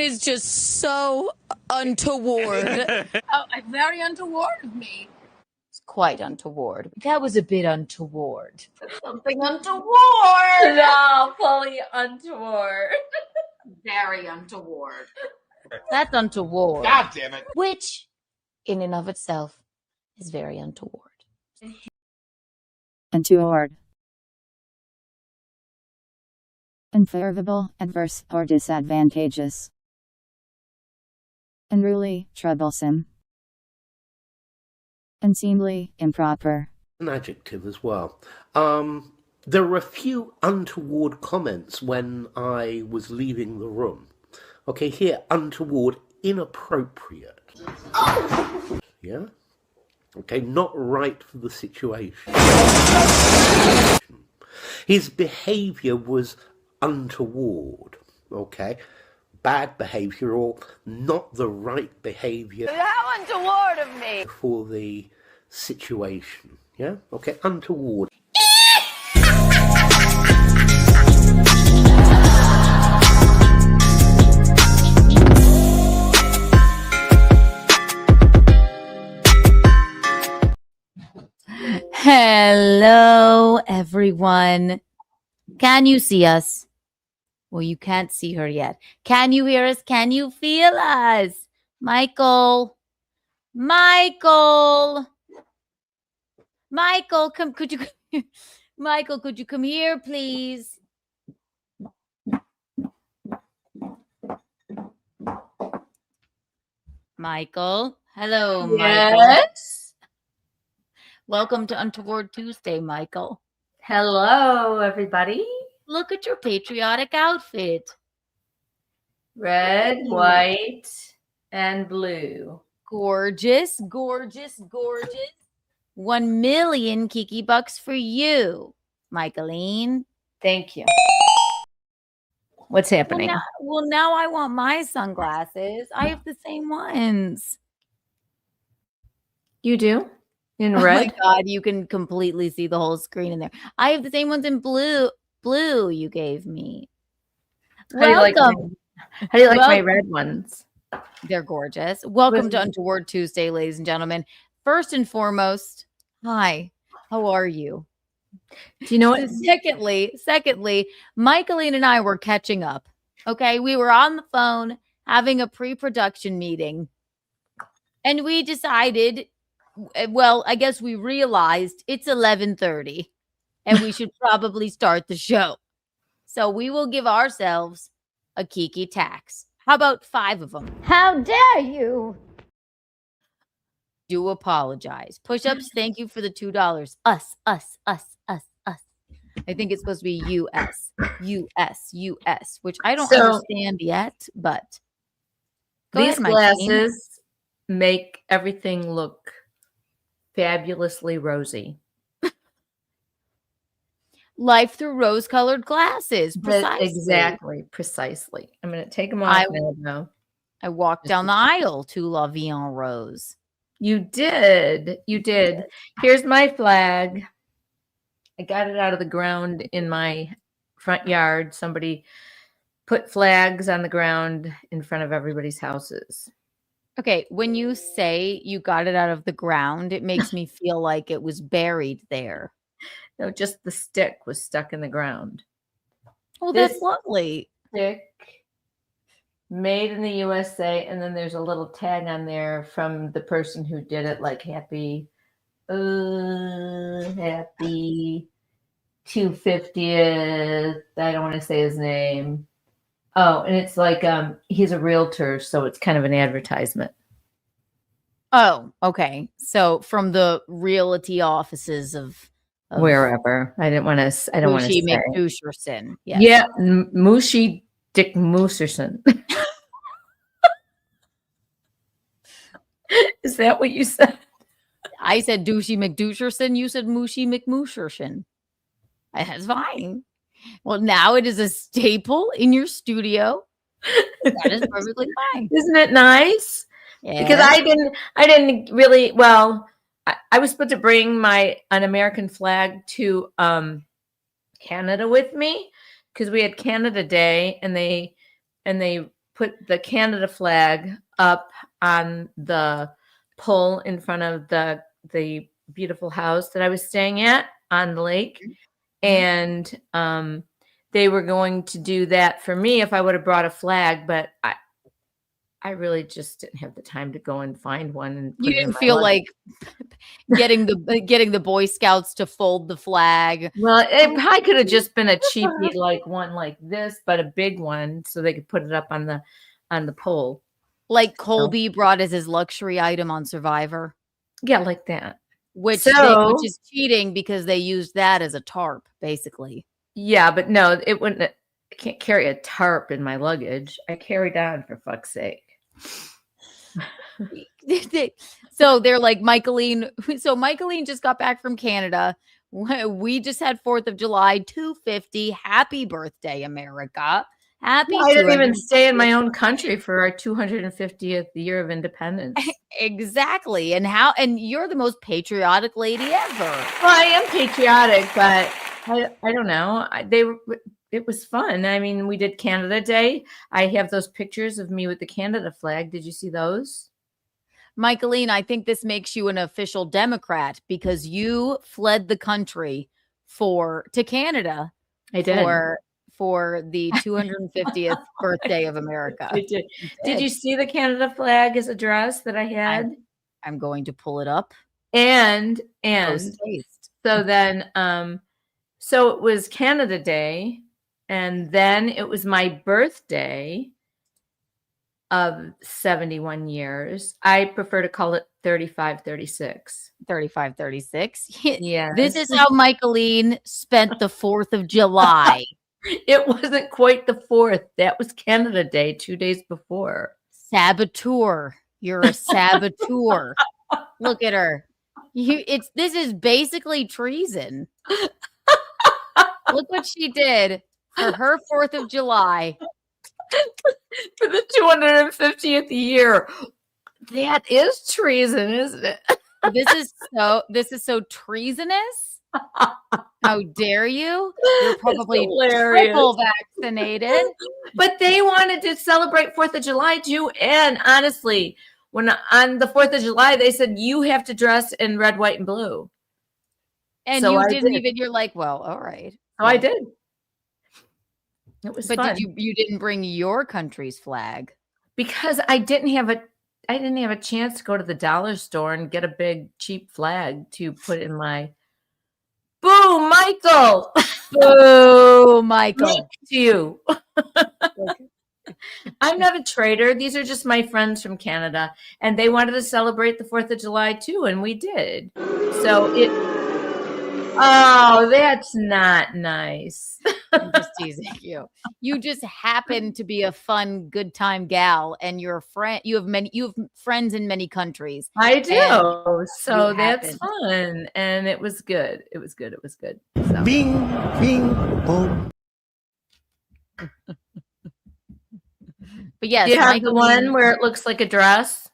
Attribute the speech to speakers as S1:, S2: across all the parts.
S1: is just so untoward.
S2: Oh, very untoward of me.
S3: It's quite untoward. That was a bit untoward.
S2: Something untoward.
S4: No, fully untoward.
S2: Very untoward.
S3: That's untoward.
S5: God damn it.
S3: Which, in and of itself, is very untoward.
S6: Untoward. Unfavorable, adverse, or disadvantageous. Unruly, troublesome. Unseemly, improper.
S7: An adjective as well. There were a few untoward comments when I was leaving the room. Okay, here, untoward, inappropriate. Yeah? Okay, not right for the situation. His behaviour was untoward. Okay? Bad behaviour or not the right behaviour.
S1: How untoward of me.
S7: For the situation. Yeah? Okay, untoward.
S3: Hello, everyone. Can you see us? Well, you can't see her yet. Can you hear us? Can you feel us? Michael, come, could you, Michael, could you come here, please? Michael, hello, Michael.
S4: Yes.
S3: Welcome to Untoward Tuesday, Michael.
S4: Hello, everybody.
S3: Look at your patriotic outfit.
S4: Red, white, and blue.
S3: Gorgeous, gorgeous, gorgeous. 1 million Kiki bucks for you, Michaelene.
S4: Thank you. What's happening?
S3: Well, now I want my sunglasses. I have the same ones.
S4: You do? In
S3: Oh
S4: red?
S3: my God, you can completely see the whole screen in there. I have the same ones in blue. Blue you gave me.
S4: How do you like my red ones?
S3: They're gorgeous. Welcome to Untoward Tuesday, ladies and gentlemen. First and foremost, hi. How are you?
S4: Do you know what?
S3: Secondly, Michaelene and I were catching up. Okay, we were on the phone having a pre-production meeting, and we decided, well, I guess we realized it's 11:30, and we should probably start the show. So we will give ourselves a Kiki tax. How about 5 of them?
S2: How dare you?
S3: Do apologize. Push-ups, thank you for the $2. Us. I think it's supposed to be US, which I don't understand yet, but
S4: these glasses make everything look fabulously rosy.
S3: Life through rose-colored glasses.
S4: Precisely. I'm going to take them off now.
S3: I walked down the aisle to La Vie en Rose.
S4: You did. Here's my flag. I got it out of the ground in my front yard. Somebody put flags on the ground in front of everybody's houses.
S3: Okay, when you say you got it out of the ground, it makes me feel like it was buried there.
S4: No, just the stick was stuck in the ground.
S3: Oh, that's lovely.
S4: Stick made in the USA, and then there's a little tag on there from the person who did it, like happy 250th. I don't want to say his name. Oh, and it's like he's a realtor, so it's kind of an advertisement.
S3: Oh, okay. So from the realty offices of
S4: wherever. I don't want to say.
S3: McDusherson. Yes.
S4: Yeah, Mushy Dick Mooserson. Is that what you said?
S3: I said Douchey McDusherson. You said Mushy McMusherson. That's fine. Well, now it is a staple in your studio. That is perfectly fine.
S4: Isn't it nice?
S3: Yeah.
S4: Because I didn't really, well, I was supposed to bring an American flag to Canada with me because we had Canada Day, and they put the Canada flag up on the pole in front of the beautiful house that I was staying at on the lake. And they were going to do that for me if I would have brought a flag, but I really just didn't have the time to go and find one. And
S3: You didn't feel like getting the Boy Scouts to fold the flag.
S4: Well, it probably could have just been a cheapie, like one like this, but a big one, so they could put it up on the pole.
S3: Like Colby brought as his luxury item on Survivor.
S4: Yeah, like that.
S3: Which is cheating because they used that as a tarp, basically.
S4: Yeah, but no, it wouldn't. I can't carry a tarp in my luggage. I carried on, for fuck's sake.
S3: So they're like, Michaelene. So Michaelene just got back from Canada. We just had 4th of July, 250. Happy birthday, America. Happy.
S4: I didn't even stay in my own country for our 250th year of independence.
S3: Exactly. And you're the most patriotic lady ever.
S4: Well, I am patriotic, but I don't know. It was fun. I mean, we did Canada Day. I have those pictures of me with the Canada flag. Did you see those?
S3: Michaelene, I think this makes you an official Democrat because you fled the country to Canada.
S4: I did.
S3: For the 250th birthday of America.
S4: I did. Did you see the Canada flag as a dress that I had?
S3: I'm going to pull it up.
S4: And so then so it was Canada Day, and then it was my birthday of 71 years. I prefer to call it 3536.
S3: 3536.
S4: Yeah.
S3: This is how Michaelene spent the 4th of July.
S4: It wasn't quite the 4th. That was Canada Day 2 days before.
S3: Saboteur. You're a saboteur. Look at her. This is basically treason. Look what she did for her 4th of July.
S4: For the 250th year. That is treason, isn't it?
S3: This is so treasonous. How dare you? You're probably triple vaccinated.
S4: But they wanted to celebrate 4th of July too. And honestly, when on the 4th of July, they said you have to dress in red, white, and blue.
S3: And so you didn't even, you're like, well, all right.
S4: So I did. It was
S3: fun.
S4: But
S3: you didn't bring your country's flag?
S4: Because I didn't have a chance to go to the dollar store and get a big cheap flag to put in my. Boo, Michael!
S3: Boo, Michael!
S4: To you. I'm not a traitor. These are just my friends from Canada, and they wanted to celebrate the 4th of July too, and we did. So oh, that's not nice.
S3: I'm just teasing you. You just happen to be a fun, good time gal, and you're a friend. You have friends in many countries.
S4: I do. So that's fun, and it was good. It was good. So.
S7: Bing, bing, boom.
S3: But yes,
S4: do you have the one where it looks like a dress?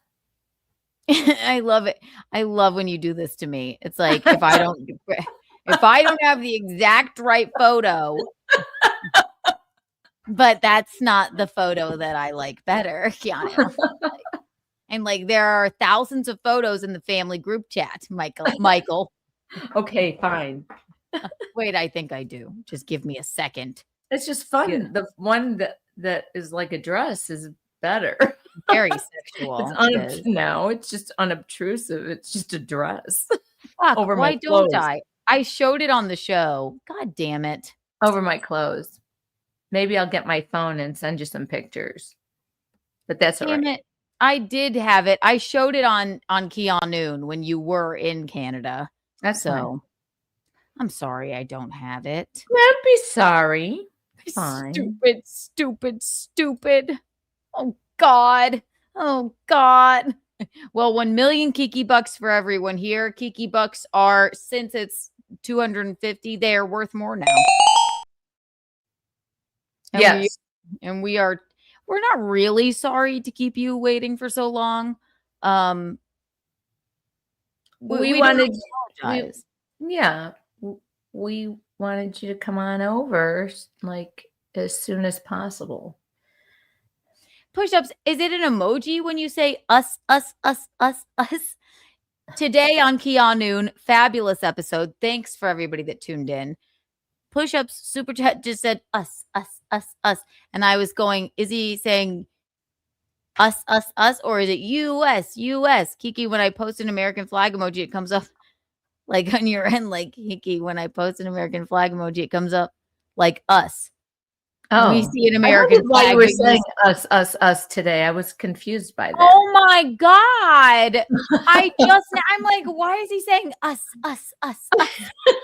S3: I love it. I love when you do this to me. It's like if I don't have the exact right photo, but that's not the photo that I like better, Keanu. And like there are thousands of photos in the family group chat, Michael.
S4: Okay, fine.
S3: Wait, I think I do. Just give me a second.
S4: It's just fun. Yeah. The one that is like a dress is better.
S3: Very sexual.
S4: No, it's just unobtrusive. It's just a dress.
S3: Fuck,
S4: over
S3: why
S4: my clothes.
S3: Don't I? I showed it on the show. God damn it.
S4: Over my clothes. Maybe I'll get my phone and send you some pictures. But that's all right. Damn it.
S3: I did have it. I showed it on Keanu when you were in Canada.
S4: That's so.
S3: Fine. I'm sorry I don't have it.
S4: Don't be sorry. Fine.
S3: Stupid. Oh God. Well, 1 million Kiki bucks for everyone here. Kiki bucks are, since it's 250, they are worth more now. And
S4: yes.
S3: We're not really sorry to keep you waiting for so long.
S4: We wanted we wanted you to come on over like as soon as possible.
S3: Push-ups, is it an emoji when you say us, us, us, us, us? Today on Keanu, fabulous episode. Thanks for everybody that tuned in. Push-ups super chat just said us, us, us, us. And I was going, is he saying us, us, us, or is it US, US? Kiki, when I post an American flag emoji, it comes up like on your end, like Kiki, when I post an American flag emoji, it comes up like us.
S4: Oh,
S3: We see an
S4: I
S3: American
S4: wondered why
S3: flag.
S4: you were
S3: but
S4: saying us today. I was confused by that.
S3: Oh my God. I'm like, why is he saying us, us, us, us?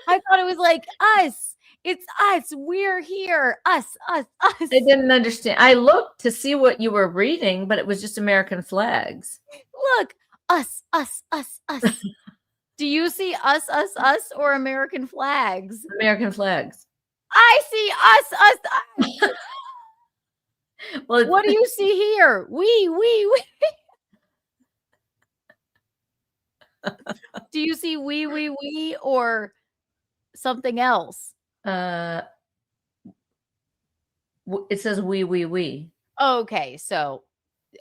S3: I thought it was like us. It's us. We're here. Us, us, us.
S4: I didn't understand. I looked to see what you were reading, but it was just American flags.
S3: Look, us, us, us, us. Do you see us, or American flags?
S4: American flags.
S3: I see us.
S4: Well,
S3: What do you see here? We. Do you see we, or something else?
S4: it says we.
S3: Okay, so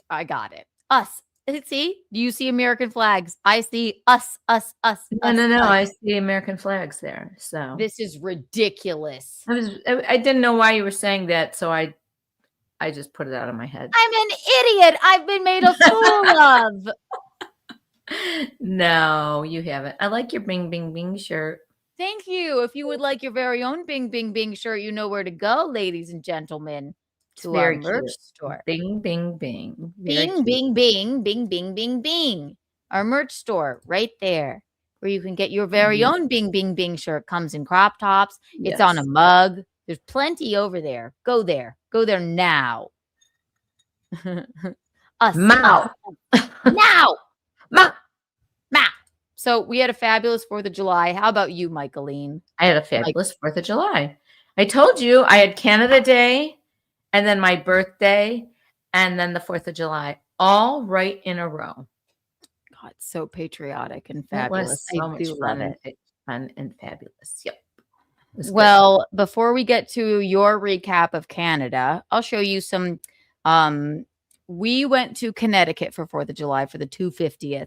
S3: I got it. Us. See? Do you see American flags? I see us.
S4: No.
S3: us.
S4: I see American flags there. So
S3: This is ridiculous.
S4: I didn't know why you were saying that, so I just put it out of my head.
S3: I'm an idiot. I've been made a fool of.
S4: No, you haven't. I like your bing bing bing shirt.
S3: Thank you. If you would like your very own bing bing bing shirt, you know where to go, ladies and gentlemen.
S4: It's
S3: To
S4: very
S3: our merch
S4: cute.
S3: store.
S4: Bing bing bing. Very
S3: Bing,
S4: cute.
S3: bing, bing, bing, bing, bing, bing. Our merch store right there, where you can get your very own bing, bing, bing shirt. Comes in crop tops. It's on a
S4: Yes.
S3: mug. There's plenty over there. Go there. Go there now. Us.
S4: Mow.
S3: Now.
S4: Mow.
S3: So we had a fabulous 4th of July. How about you, Michaelene?
S4: I had a fabulous 4th of July. I told you I had Canada Day and then my birthday and then the 4th of July, all right in a row.
S3: God, so patriotic and
S4: It
S3: fabulous.
S4: was so
S3: I
S4: much
S3: do
S4: fun,
S3: love it.
S4: fun and fabulous. Yep. It was good.
S3: Well, before we get to your recap of Canada, I'll show you some. We went to Connecticut for 4th of July for the 250th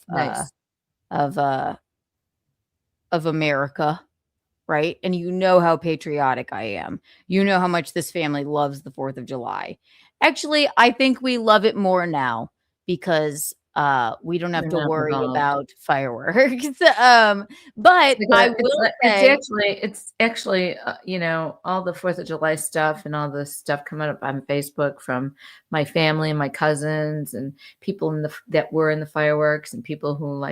S4: Nice.
S3: of America, right? And you know how patriotic I am. You know how much this family loves the 4th of July. Actually, I think we love it more now because we don't have
S4: We're
S3: to
S4: not
S3: worry
S4: involved.
S3: about fireworks. But I will say,
S4: it's actually you know, all the 4th of July stuff and all the stuff coming up on Facebook from my family and my cousins and people that were in the fireworks and people who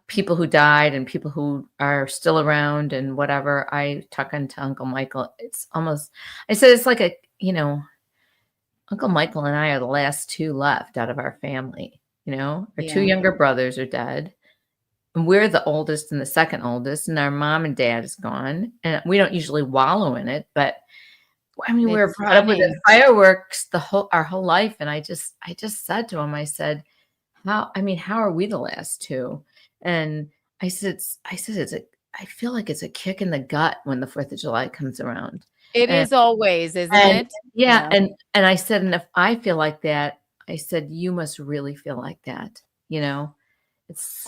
S4: people who died and people who are still around and whatever. I talk into Uncle Michael. It's almost, I said, it's like a, you know, Uncle Michael and I are the last two left out of our family. You know, our two
S3: Yeah.
S4: younger brothers are dead. And we're the oldest and the second oldest, and our mom and dad is gone. And we don't usually wallow in it, but I mean, we were
S3: It's
S4: brought up with the
S3: funny.
S4: fireworks our whole life. And I just said to him, I said, how are we the last two? And I said, I feel like it's a kick in the gut when the 4th of July comes around.
S3: It
S4: And-
S3: is always, isn't
S4: and-
S3: it?
S4: Yeah. And I said, and if I feel like that, I said, you must really feel like that. You know,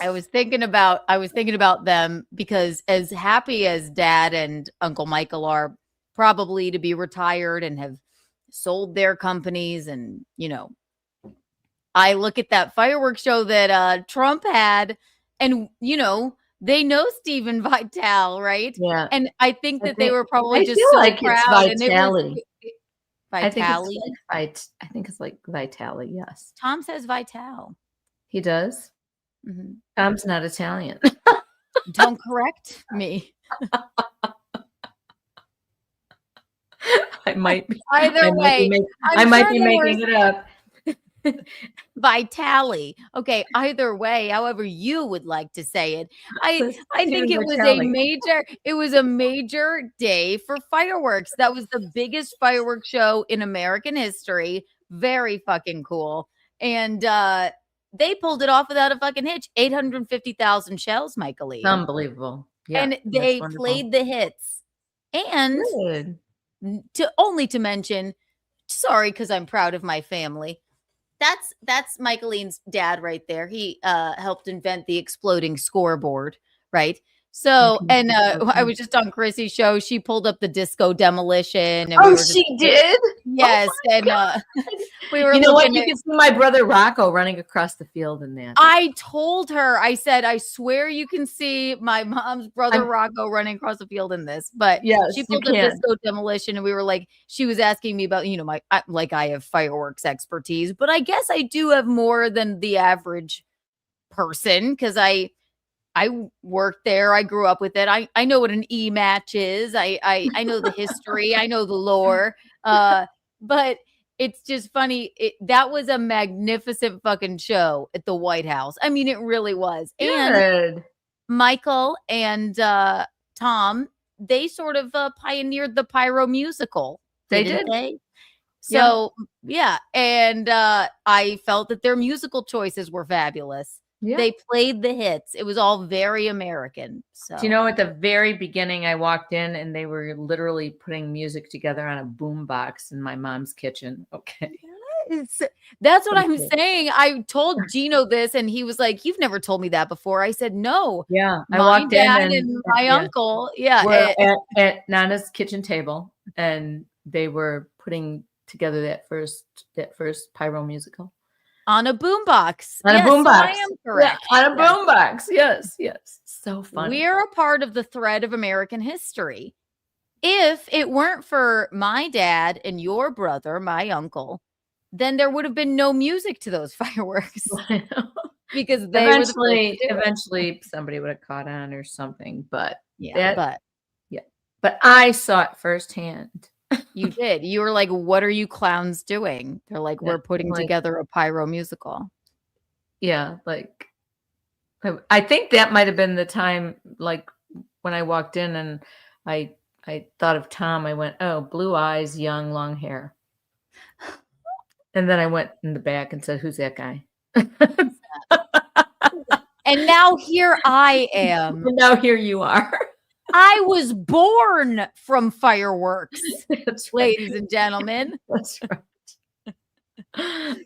S3: I was thinking about them because as happy as Dad and Uncle Michael are probably to be retired and have sold their companies, and you know, I look at that fireworks show that Trump had, and you know, they know Stephen Vitale, right?
S4: Yeah.
S3: And I think
S4: I
S3: that they
S4: think-
S3: were probably
S4: I
S3: just
S4: feel
S3: so
S4: like it's
S3: proud. And it
S4: Vitale.
S3: was
S4: I think
S3: Vitale.
S4: I think it's like Vitale. Yes,
S3: Tom says Vitale.
S4: he does.
S3: Mhm.
S4: Tom's not Italian.
S3: Don't correct me.
S4: I might be.
S3: Either way,
S4: I might be making it up.
S3: Vitale. Okay, either way, however you would like to say it. I think it was a major day for fireworks. That was the biggest fireworks show in American history. Very fucking cool. And they pulled it off without a fucking hitch. 850,000 shells, Michaeline.
S4: Unbelievable. Yeah,
S3: and
S4: that's
S3: they
S4: wonderful.
S3: played the hits. And
S4: Good.
S3: to mention Sorry, because I'm proud of my family. That's Michaelene's dad right there. He helped invent the exploding scoreboard, right? So, and I was just on Chrissy's show. She pulled up the disco demolition, and we were just,
S4: she did?
S3: yes, and we were
S4: You know what?
S3: looking
S4: You
S3: at.
S4: can see my brother Rocco running across the field in that.
S3: I told her, I said, I swear you can see my mom's brother
S4: I'm-
S3: Rocco running across the field in this. But
S4: Yes,
S3: she
S4: you
S3: pulled up
S4: can.
S3: disco demolition, and we were like, she was asking me about, you know, like I have fireworks expertise, but I guess I do have more than the average person because I worked there. I grew up with it. I know what an E-match is. I know the history. I know the lore. But it's just funny. That was a magnificent fucking show at the White House. I mean, it really was. And
S4: Good.
S3: Michael and Tom, they sort of pioneered the pyro musical.
S4: They
S3: didn't
S4: did.
S3: they? So yeah, and I felt that their musical choices were fabulous.
S4: Yeah.
S3: They played the hits. It was all very American. So
S4: Do you know, at the very beginning, I walked in and they were literally putting music together on a boom box in my mom's kitchen. Okay.
S3: that's what I'm
S4: Okay.
S3: saying. I told Gino this, and he was like, "You've never told me that before." I said, "No."
S4: Yeah. I
S3: My
S4: walked in
S3: dad
S4: and
S3: and my
S4: yeah,
S3: uncle, yeah,
S4: we're at Nana's kitchen table, and they were putting together that first pyro musical.
S3: on a boombox.
S4: On a
S3: Yes, so
S4: boombox.
S3: I am correct.
S4: Yeah, on a
S3: Yes.
S4: boombox. Yes, yes. So funny.
S3: We're a part of the thread of American history. If it weren't for my dad and your brother, my uncle, then there would have been no music to those fireworks because they were the first to do it.
S4: Eventually somebody would have caught on or something, but
S3: Yeah,
S4: but I saw it firsthand.
S3: you did. You were like, "What are you clowns doing?" They're like, "We're putting
S4: like-
S3: together a pyro musical."
S4: Yeah, like I think that might have been the time, like when I walked in and I thought of Tom. I went, "Oh, blue eyes, young, long hair." And then I went in the back and said, "Who's that guy?"
S3: And now here I am.
S4: And now here you are.
S3: I was born from fireworks,
S4: That's right.
S3: ladies and gentlemen.
S4: That's right.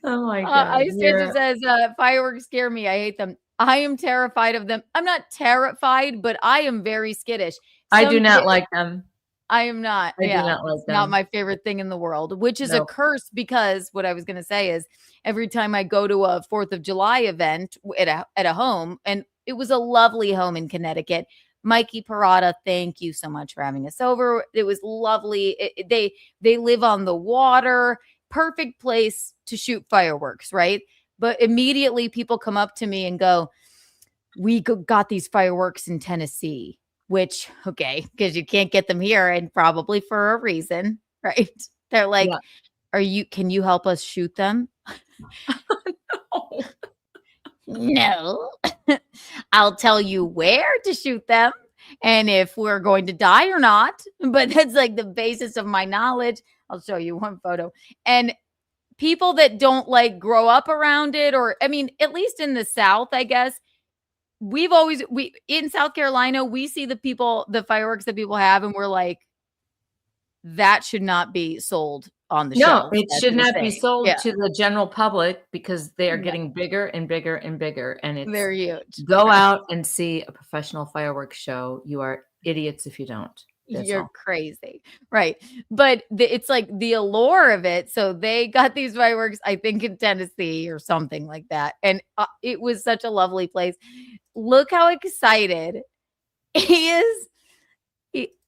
S4: Oh my God.
S3: Ice Dancer says, fireworks scare me. I hate them. I am terrified of them. I'm not terrified, but I am very skittish.
S4: I do not like them.
S3: I am not.
S4: I do
S3: Yeah,
S4: not like
S3: it's not
S4: them.
S3: my favorite thing in the world, which is a
S4: No.
S3: curse because what I was going to say is every time I go to a 4th of July event at a home, and it was a lovely home in Connecticut. Mikey Parada, thank you so much for having us over. It was lovely. They live on the water, perfect place to shoot fireworks, right? But immediately people come up to me and go, "We got these fireworks in Tennessee," which, okay, because you can't get them here and probably for a reason, right? They're like, can you help us shoot them? No. I'll tell you where to shoot them and if we're going to die or not. But that's like the basis of my knowledge. I'll show you one photo. And people that don't like grow up around it, or I mean, at least in the South, I guess, we in South Carolina, we see the fireworks that people have, and we're like, that should not be sold on the
S4: No,
S3: shelf.
S4: it
S3: That's
S4: should not be
S3: insane.
S4: sold
S3: Yeah.
S4: to the general public because they are
S3: Yeah.
S4: getting bigger and bigger and bigger. And it's
S3: They're huge.
S4: go out and see a professional fireworks show. You are idiots if you don't. That's
S3: You're
S4: all.
S3: crazy. Right. But it's like the allure of it. So they got these fireworks, I think in Tennessee or something like that. And it was such a lovely place. Look how excited he is.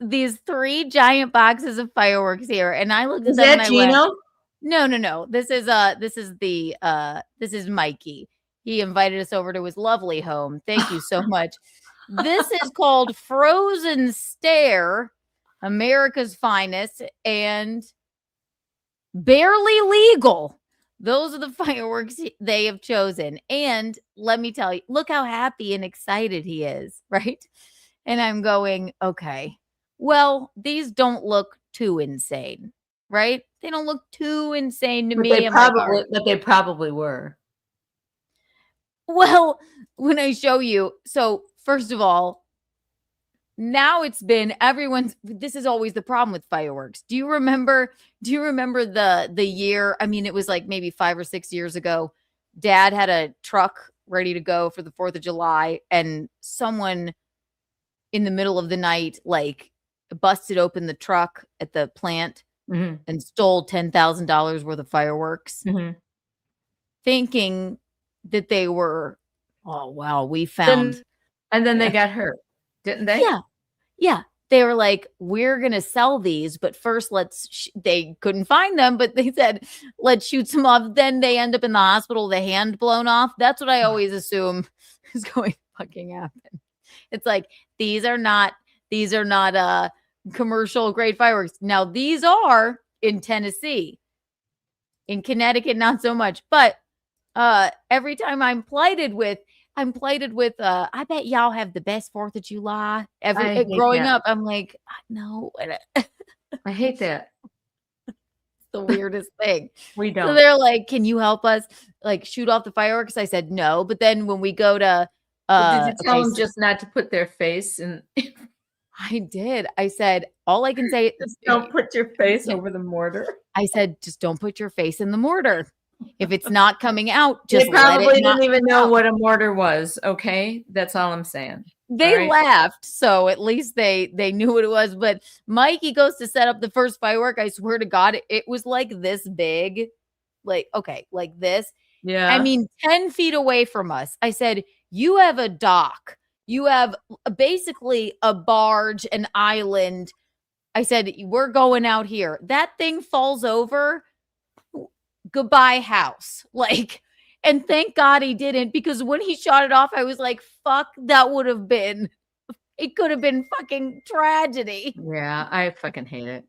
S3: These 3 giant boxes of fireworks here. And I looked at
S4: Is
S3: them and
S4: that
S3: I went,
S4: Gino?
S3: no. This is Mikey. He invited us over to his lovely home. Thank you so much. This is called Frozen Stare, America's Finest, and Barely Legal. Those are the fireworks they have chosen. And let me tell you, look how happy and excited he is, right? And I'm going, okay, well, these don't look too insane, right? They don't look too insane to
S4: But
S3: me.
S4: they probably were.
S3: Well, when I show you, so first of all, now it's been everyone's. This is always the problem with fireworks. Do you remember the year? I mean, it was like maybe 5 or 6 years ago. Dad had a truck ready to go for the 4th of July, and someone in the middle of the night like busted open the truck at the plant and stole $10,000 worth of fireworks, thinking that they were, oh wow, we found.
S4: And then they got hurt, didn't they?
S3: Yeah. They were like, we're going to sell these, but first they couldn't find them, but they said, let's shoot some off. Then they end up in the hospital, the hand blown off. That's what I always assume is going to fucking happen. It's like, these are not commercial grade fireworks. Now these are in Tennessee. In Connecticut, not so much. But every time I'm plighted with, I bet y'all have the best 4th of July. Growing up, I'm like, no.
S4: I hate that.
S3: It's the weirdest thing.
S4: We don't.
S3: So they're like, can you help us like shoot off the fireworks? I said no. But then when we go to
S4: did you tell them just not to put their face in?
S3: I did. I said, all I can say is
S4: don't put your face over the mortar.
S3: I said, just don't put your face in the mortar. If it's not coming out, just
S4: they probably
S3: let it
S4: didn't even know
S3: out.
S4: what a mortar was. Okay, that's all I'm saying.
S3: They laughed, so at least they knew what it was. But Mikey goes to set up the first firework. I swear to God, it was like this big, like this.
S4: Yeah,
S3: I mean, 10 feet away from us. I said, you have a dock. You have basically a barge, an island. I said, we're going out here. That thing falls over. Goodbye house. Like, and thank God he didn't, because when he shot it off, I was like, fuck, it could have been fucking tragedy.
S4: Yeah, I fucking hate it.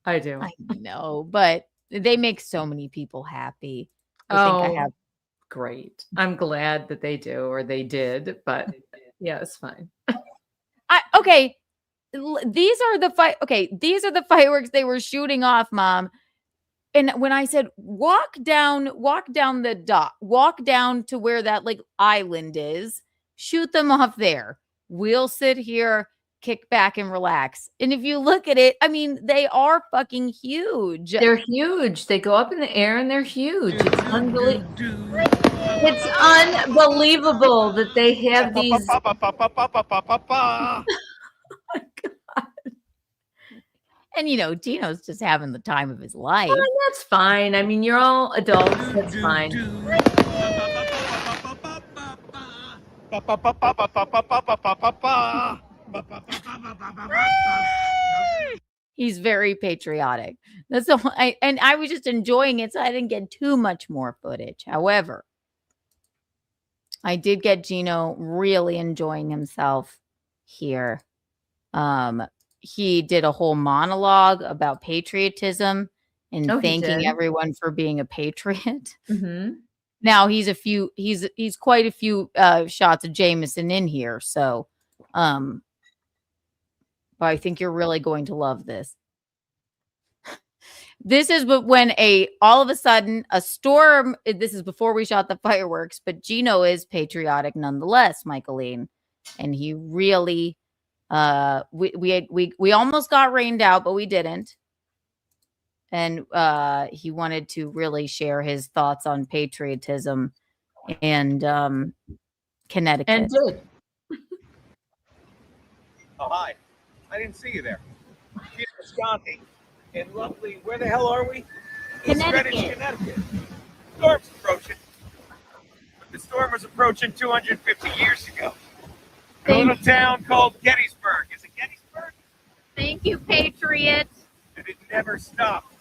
S4: I do.
S3: I know, but they make so many people happy.
S4: I
S3: think I have.
S4: Great. I'm glad that they do, or they did, but yeah, it's fine.
S3: Okay. These are the fireworks they were shooting off, Mom. And when I said, walk down the dock, walk down to where that like island is, shoot them off there. We'll sit here, kick back and relax. And if you look at it, I mean, they are fucking huge.
S4: They're huge. They go up in the air and they're huge. It's unbelievable. It's unbelievable that they have these.
S3: And, you know, Dino's just having the time of his life.
S4: Well, that's fine. I mean, you're all adults. That's fine.
S3: He's very patriotic. That's all. I was just enjoying it, so I didn't get too much more footage. However, I did get Gino really enjoying himself here. He did a whole monologue about patriotism and thanking everyone for being a patriot.
S4: Mm-hmm.
S3: Now he's quite a few shots of Jameson in here. So, but I think you're really going to love this. This is when all of a sudden a storm, this is before we shot the fireworks, but Gino is patriotic nonetheless, Michaelene. And he really, we almost got rained out, but we didn't. And he wanted to really share his thoughts on patriotism and Connecticut.
S4: And did.
S5: Oh, hi. I didn't see you there. Keanu, Wisconsin. And lovely, where the hell are we?
S3: Connecticut.
S5: Greenwich, Connecticut. Storm's approaching. But the storm was approaching 250 years ago. A little town called Gettysburg. Is it Gettysburg?
S3: Thank you, Patriots.
S5: And it never stopped.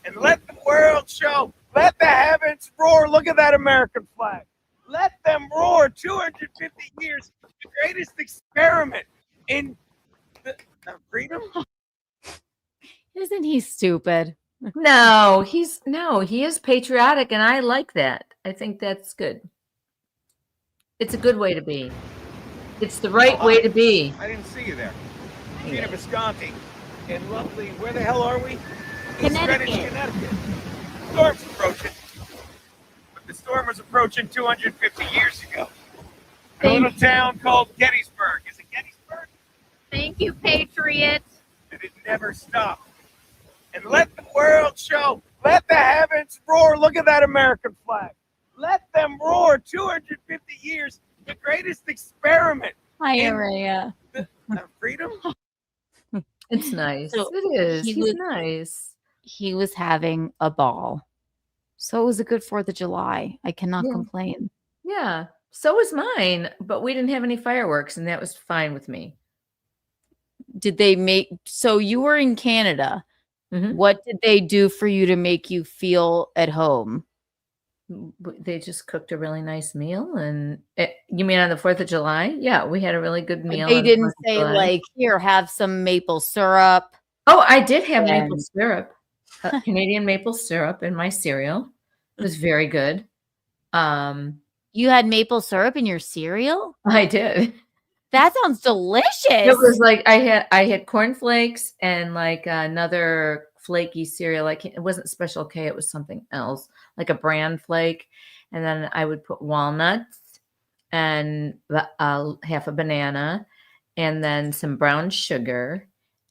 S5: And let the world show. Let the heavens roar. Look at that American flag. Let them roar. 250 years. The greatest experiment in freedom.
S3: Isn't he stupid?
S4: No, he is patriotic, and I like that. I think that's good. It's a good way to be. It's the right way to be.
S5: I didn't see you there. Keanu, Wisconsin. And lovely, where the hell are we?
S3: Connecticut.
S5: Greenwich, Connecticut. Storm's approaching. But the storm was approaching 250 years ago. A little town called Gettysburg. Is it Gettysburg?
S3: Thank you, Patriot.
S5: And it never stopped. And let the world show. Let the heavens roar. Look at that American flag. Let them roar. 250 years. The greatest experiment.
S3: Hi,
S5: in
S3: Araya.
S5: freedom.
S4: It's nice.
S3: So
S4: It is.
S3: he
S4: He's
S3: was-
S4: nice.
S3: He was having a ball. So it was a good 4th of July. I cannot
S4: Yeah.
S3: complain.
S4: Yeah. So was mine, but we didn't have any fireworks, and that was fine with me.
S3: Did they make so you were in Canada?
S4: Mhm.
S3: What did they do for you to make you feel at home?
S4: They just cooked a really nice meal, and you mean on the 4th of July? Yeah, we had a really good meal.
S3: They
S4: on the
S3: didn't
S4: 4th of
S3: say
S4: July.
S3: like, here, have some maple syrup.
S4: Oh, I did have maple
S3: And-
S4: syrup, Canadian maple syrup in my cereal. It was very good.
S3: You had maple syrup in your cereal?
S4: I did.
S3: That sounds delicious.
S4: It was like I had cornflakes and like another flaky cereal. It wasn't Special K, it was something else, like a bran flake. And then I would put walnuts and half a banana, and then some brown sugar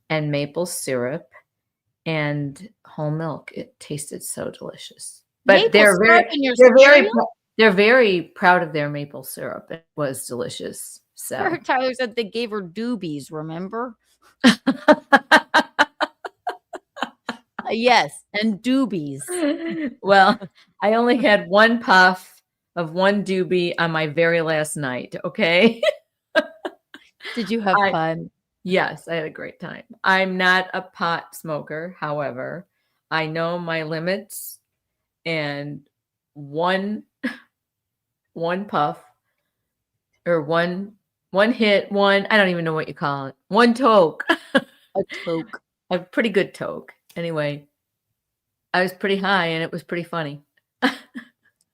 S4: and maple syrup and whole milk. It tasted so delicious. But
S3: Maple
S4: they're
S3: syrup in your
S4: very
S3: cereal?
S4: they're very proud of their maple syrup. It was delicious. So
S3: Tyler said they gave her doobies, remember? Yes, and doobies.
S4: Well, I only had one puff of one doobie on my very last night. Okay.
S3: Did you have fun?
S4: Yes, I had a great time. I'm not a pot smoker. However, I know my limits, and one puff or one hit, I don't even know what you call it. One toke.
S3: A toke.
S4: A pretty good toke. Anyway, I was pretty high and it was pretty funny.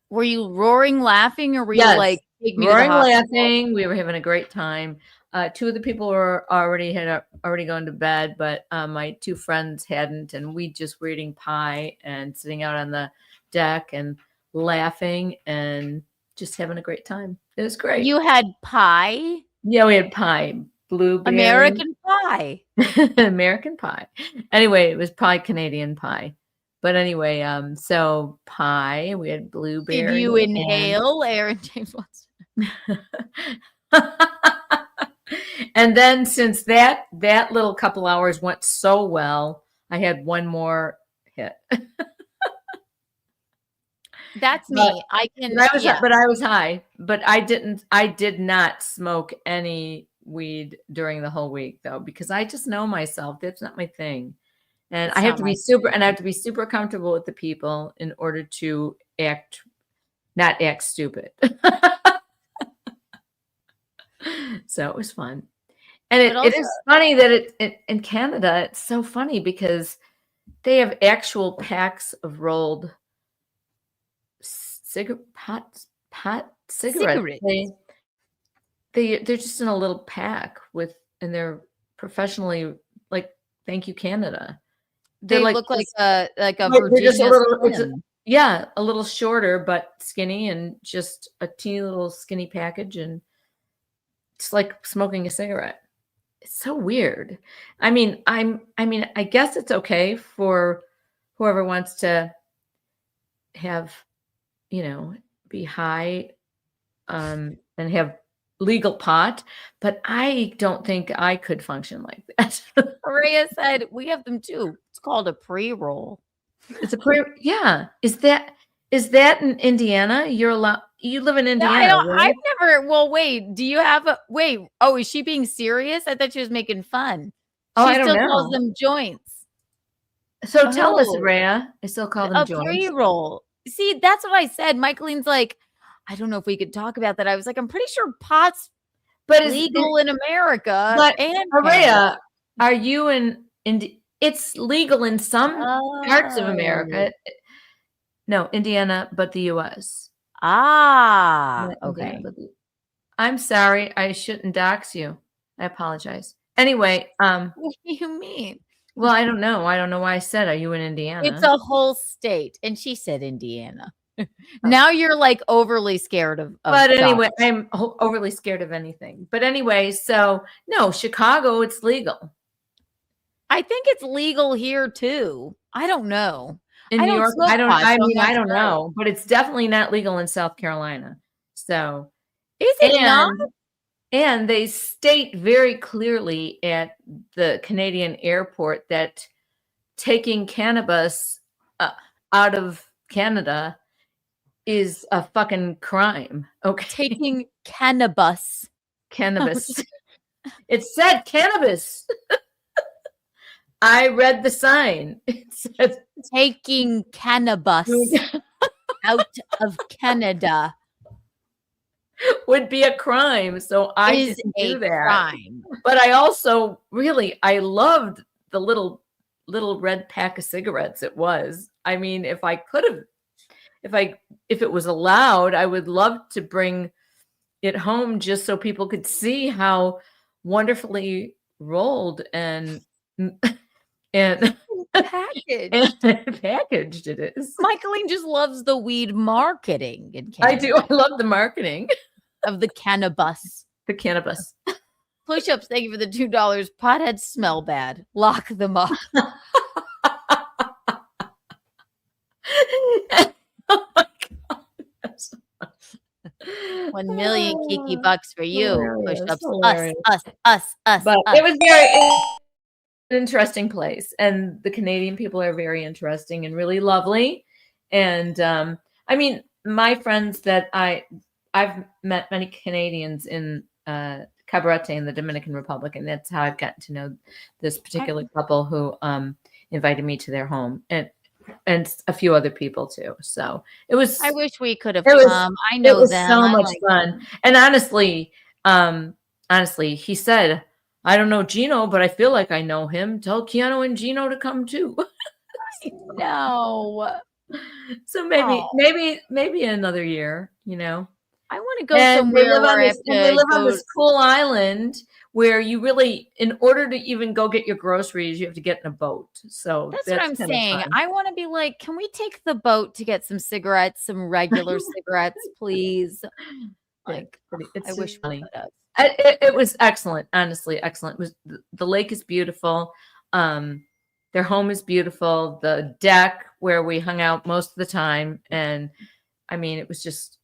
S3: Were you roaring laughing, or were
S4: Yes.
S3: you like take me to the
S4: Roaring
S3: hospital?
S4: laughing. We were having a great time. Two of the people were already gone to bed, but my two friends hadn't, and we just were eating pie and sitting out on the deck and laughing and just having a great time. It was great.
S3: You had pie?
S4: Yeah, we had pie. Blueberry.
S3: American pie.
S4: American pie. Anyway, it was probably Canadian pie. But anyway, so pie, we had blueberry.
S3: Did you inhale Aaron James Watson?
S4: And then since that little couple hours went so well, I had one more hit.
S3: That's me. I can.
S4: But I was high. But I did not smoke any weed during the whole week though, because I just know myself. That's not my thing. And
S3: It's
S4: I have
S3: not
S4: to
S3: my
S4: be super comfortable with the people in order to not act stupid. So it was fun. And it is funny that in Canada, it's so funny because they have actual packs of rolled cigarettes. They're just in a little pack and they're professionally, like, thank you, Canada.
S3: They
S4: They're
S3: look like a
S4: they're
S3: Virginia
S4: just a little,
S3: Slim.
S4: a little shorter but skinny, and just a teeny little skinny package, and it's like smoking a cigarette. It's so weird. I mean, I guess it's okay for whoever wants to have, be high, and have legal pot, but I don't think I could function like that.
S3: Maria said we have them too. It's called a pre-roll.
S4: It's a yeah. Is that in Indiana? You're allowed. You live in Indiana.
S3: Right? I've never. Well, wait. Do you have a wait? Oh, is she being serious? I thought she was making fun.
S4: Oh,
S3: She
S4: I don't
S3: still
S4: know.
S3: calls them joints.
S4: So tell us, Rhea. I still call them
S3: A
S4: joints.
S3: pre-roll. See, that's what I said. Michaelene's like, I don't know if we could talk about that. I was like, I'm pretty sure pot's legal in America.
S4: But
S3: and
S4: Rhea, are you in it's legal in some parts of America. No, Indiana, but the US.
S3: Okay.
S4: I'm sorry. I shouldn't dox you. I apologize. Anyway,
S3: what do you mean?
S4: Well, I don't know. I don't know why I said, are you in Indiana?
S3: It's a whole state. And she said Indiana. Now you're like overly scared of
S4: But anyway,
S3: dogs.
S4: I'm overly scared of anything. But anyway, so no, Chicago, it's legal.
S3: I think it's legal here too. I don't know.
S4: In
S3: I
S4: New
S3: don't
S4: York,
S3: smoke
S4: I don't.
S3: pot,
S4: I
S3: so I'm
S4: mean,
S3: not
S4: I don't
S3: sure.
S4: know, but it's definitely not legal in South Carolina. So,
S3: Is it not?
S4: and they state very clearly at the Canadian airport that taking cannabis out of Canada is a fucking crime. Okay,
S3: Taking cannabis.
S4: cannabis. It said cannabis. I read the sign. It says
S3: Taking cannabis out of Canada
S4: would be a crime. So I
S3: is
S4: didn't
S3: a
S4: do that.
S3: crime.
S4: But I also I loved the little red pack of cigarettes it was. I mean, if it was allowed, I would love to bring it home just so people could see how wonderfully rolled and
S3: Package.
S4: packaged it is.
S3: Michaelene just loves the weed marketing in
S4: I
S3: Canada.
S4: do. I love the marketing.
S3: Of the cannabis.
S4: The cannabis.
S3: Push-ups, thank you for the $2. Potheads smell bad. Lock them up.
S4: Oh my God.
S3: 1 million kiki bucks for you.
S4: Hilarious,
S3: Push-ups.
S4: hilarious.
S3: Us.
S4: But it was an interesting place, and the Canadian people are very interesting and really lovely. And I mean, my friends that I've met many Canadians in Cabarete in the Dominican Republic, and that's how I've gotten to know this particular couple who invited me to their home, and a few other people too. So it was.
S3: I wish we could have come. I know
S4: it was
S3: them.
S4: so
S3: I
S4: much
S3: like
S4: fun.
S3: them.
S4: And honestly, he said, "I don't know Gino, but I feel like I know him. Tell Keanu and Gino to come too."
S3: No.
S4: So maybe another year, you know.
S3: I want to go
S4: And
S3: somewhere
S4: they live
S3: where
S4: on
S3: I have
S4: this, and they
S3: to
S4: live on
S3: go.
S4: this cool island where you really, in order to even go get your groceries, you have to get in a boat. So
S3: That's what I'm
S4: kinda
S3: saying.
S4: fun.
S3: I want to be like, can we take the boat to get some cigarettes, some regular cigarettes, please? Like,
S4: It's
S3: I wish we
S4: funny.
S3: could have.
S4: It was excellent, honestly, excellent. It was the lake is beautiful. Their home is beautiful. The deck where we hung out most of the time, and I mean, it was just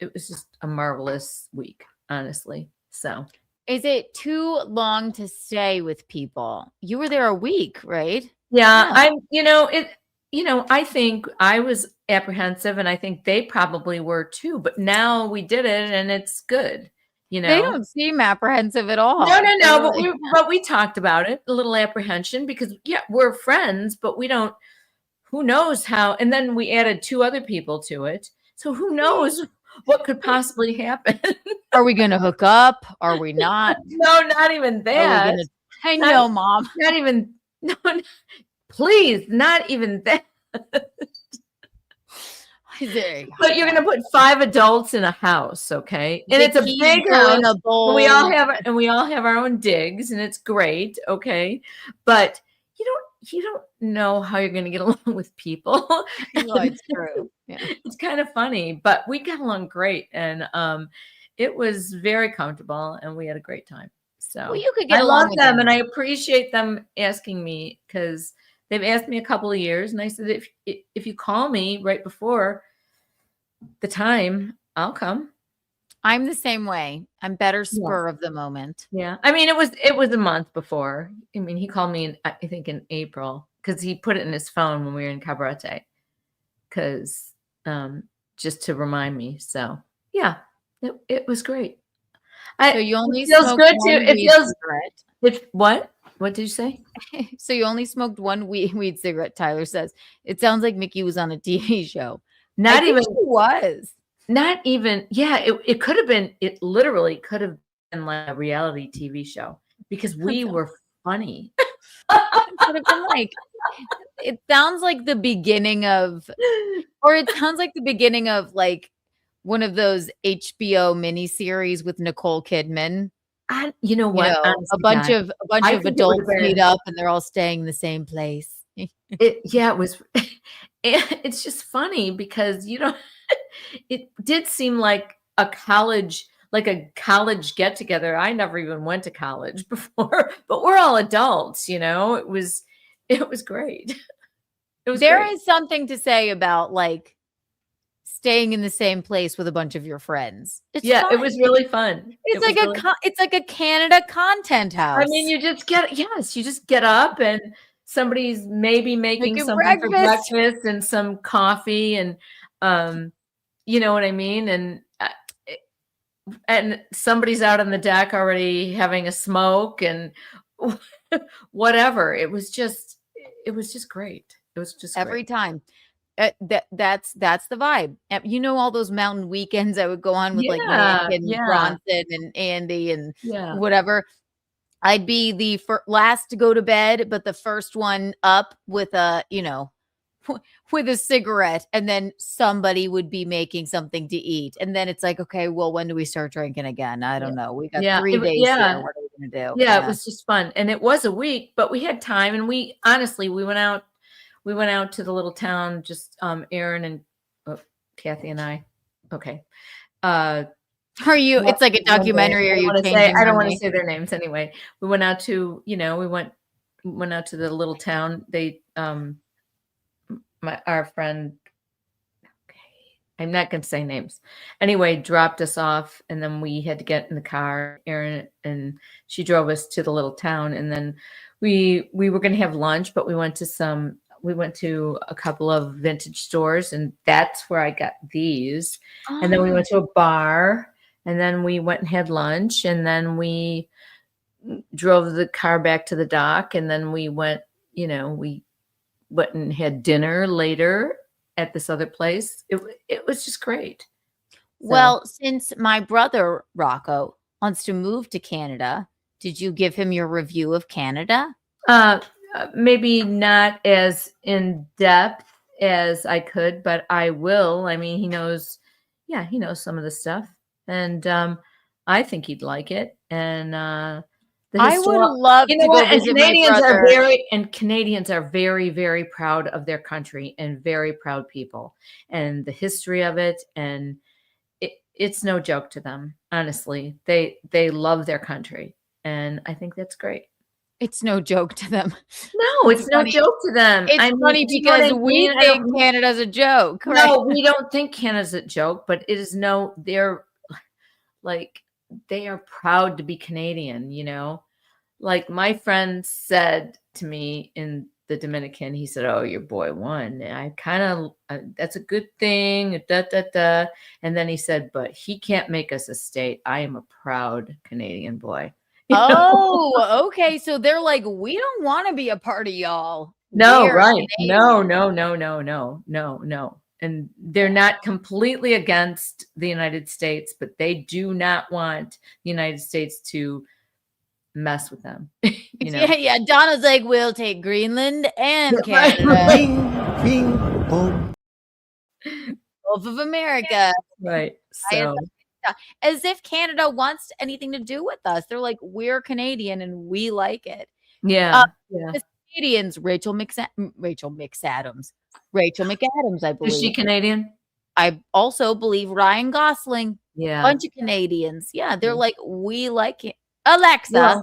S4: a marvelous week, honestly. So,
S3: Is it too long to stay with people? You were there a week, right?
S4: yeah,
S3: Yeah.
S4: I think I was apprehensive, and I think they probably were too. But now we did it, and it's good.
S3: They don't seem apprehensive at all.
S4: No.
S3: They're
S4: But
S3: really-
S4: we talked about it, a little apprehension, because we're friends, but we don't. Who knows how? And then we added 2 other people to it, so who knows what could possibly happen?
S3: Are we going to hook up? Are we not?
S4: No, not even that.
S3: I know, Mom.
S4: Not even. No, please, not even that. But you're gonna put 5 adults in a house, okay? And it's a big house. And we all have our own digs, and it's great, okay? But you don't know how you're gonna get along with people.
S3: No, it's true. Yeah.
S4: It's kind of funny, but we got along great, and it was very comfortable, and we had a great time. So
S3: Well, you could get
S4: I
S3: along
S4: love
S3: with
S4: them,
S3: them.
S4: and I appreciate them asking me, because they've asked me a couple of years, and I said, if you call me right before the time, I'll come.
S3: I'm the same way. I'm better
S4: Yeah.
S3: spur of the moment.
S4: Yeah, I mean, it was a month before. I mean, he called me I think in April, because he put it in his phone when we were in Cabarete, because just to remind me. So yeah, it was great.
S3: So you only
S4: it feels
S3: smoked
S4: good
S3: one
S4: to. It
S3: weed
S4: feels.
S3: cigarette.
S4: What did you say?
S3: So you only smoked one weed cigarette, Tyler says. It sounds like Mickey was on a TV show.
S4: Not even.
S3: She was.
S4: Not even. Yeah, it could have been. It literally could have been like a reality TV show, because we were funny.
S3: It could have been like. It sounds like the beginning of, or it sounds like the beginning of like one of those HBO miniseries with Nicole Kidman.
S4: You know what?
S3: A
S4: Honestly,
S3: bunch
S4: God,
S3: of
S4: I think it
S3: adults
S4: would've been-
S3: meet up and they're all staying in the same place.
S4: It was. It's just funny because you don't. it did seem like a college get together. I never even went to college before, but we're all adults, you know. It was great. It was
S3: There
S4: great.
S3: is something to say about like staying in the same place with a bunch of your friends. It's
S4: Yeah, it
S3: fun.
S4: was really fun.
S3: It's
S4: It
S3: like
S4: was
S3: a
S4: really
S3: it's like a Canada content house.
S4: I mean, you just get up and somebody's maybe making
S3: Making
S4: something for
S3: breakfast.
S4: breakfast and some coffee and you know what I mean? And somebody's out on the deck already having a smoke and whatever. It was just great. It was just
S3: Every
S4: great.
S3: time. That's the vibe. You know, all those mountain weekends I would go on with like Nick
S4: Yeah,
S3: and
S4: yeah,
S3: Bronson and Andy and
S4: yeah.
S3: whatever. I'd be the last to go to bed, but the first one up with a, you know, with a cigarette, and then somebody would be making something to eat. And then it's like, okay, well, when do we start drinking again? I don't know. We got
S4: Yeah,
S3: 3 days here. What are we gonna do?
S4: Yeah, it was just fun. And it was a week, but we had time and we went out to the little town, just Aaron and Kathy and I. Okay.
S3: Are you? It's like a documentary. Are you changing?
S4: I don't want to say their names anyway. We went out to, we went out to the little town. They our friend, okay, I'm not going to say names. Anyway, dropped us off and then we had to get in the car, Erin, and she drove us to the little town. And then we were going to have lunch, but we went to a couple of vintage stores and that's where I got these.
S3: Oh.
S4: And then we went to a bar and then we went and had lunch and then we drove the car back to the dock and then we went and had dinner later at this other place. It was just great. So.
S3: Well, since my brother Rocco wants to move to Canada, did you give him your review of Canada?
S4: Maybe not as in depth as I could, but I will. I mean, he knows some of the stuff, and I think he'd like it. And
S3: I would love to go visit my brother.
S4: Canadians are very, very proud of their country and very proud people, and the history of it, and it's no joke to them. Honestly, they love their country, and I think that's great.
S3: It's no joke to them.
S4: No, it's no joke to them.
S3: It's funny because we think Canada's a joke. Right?
S4: No, we don't think Canada's a joke, but it is they're like, they are proud to be Canadian, you know? Like my friend said to me in the Dominican, he said, "Oh, your boy won." And I kind of, that's a good thing, And then he said, "But he can't make us a state. I am a proud Canadian boy."
S3: Oh, okay. So they're like, we don't want to be a part of y'all.
S4: No, right. No. And they're not completely against the United States, but they do not want the United States to mess with them. You know?
S3: Yeah. Donna's like, we'll take Greenland and Canada.
S7: Bing, boom.
S3: Both of America.
S4: Right. So.
S3: As if Canada wants anything to do with us. They're like, we're Canadian and we like it.
S4: Yeah.
S3: The Canadians, Rachel McAdams, I believe.
S4: Is she Canadian?
S3: I also believe Ryan Gosling.
S4: Yeah.
S3: Bunch of Canadians. Yeah. They're like, we like it. Alexa,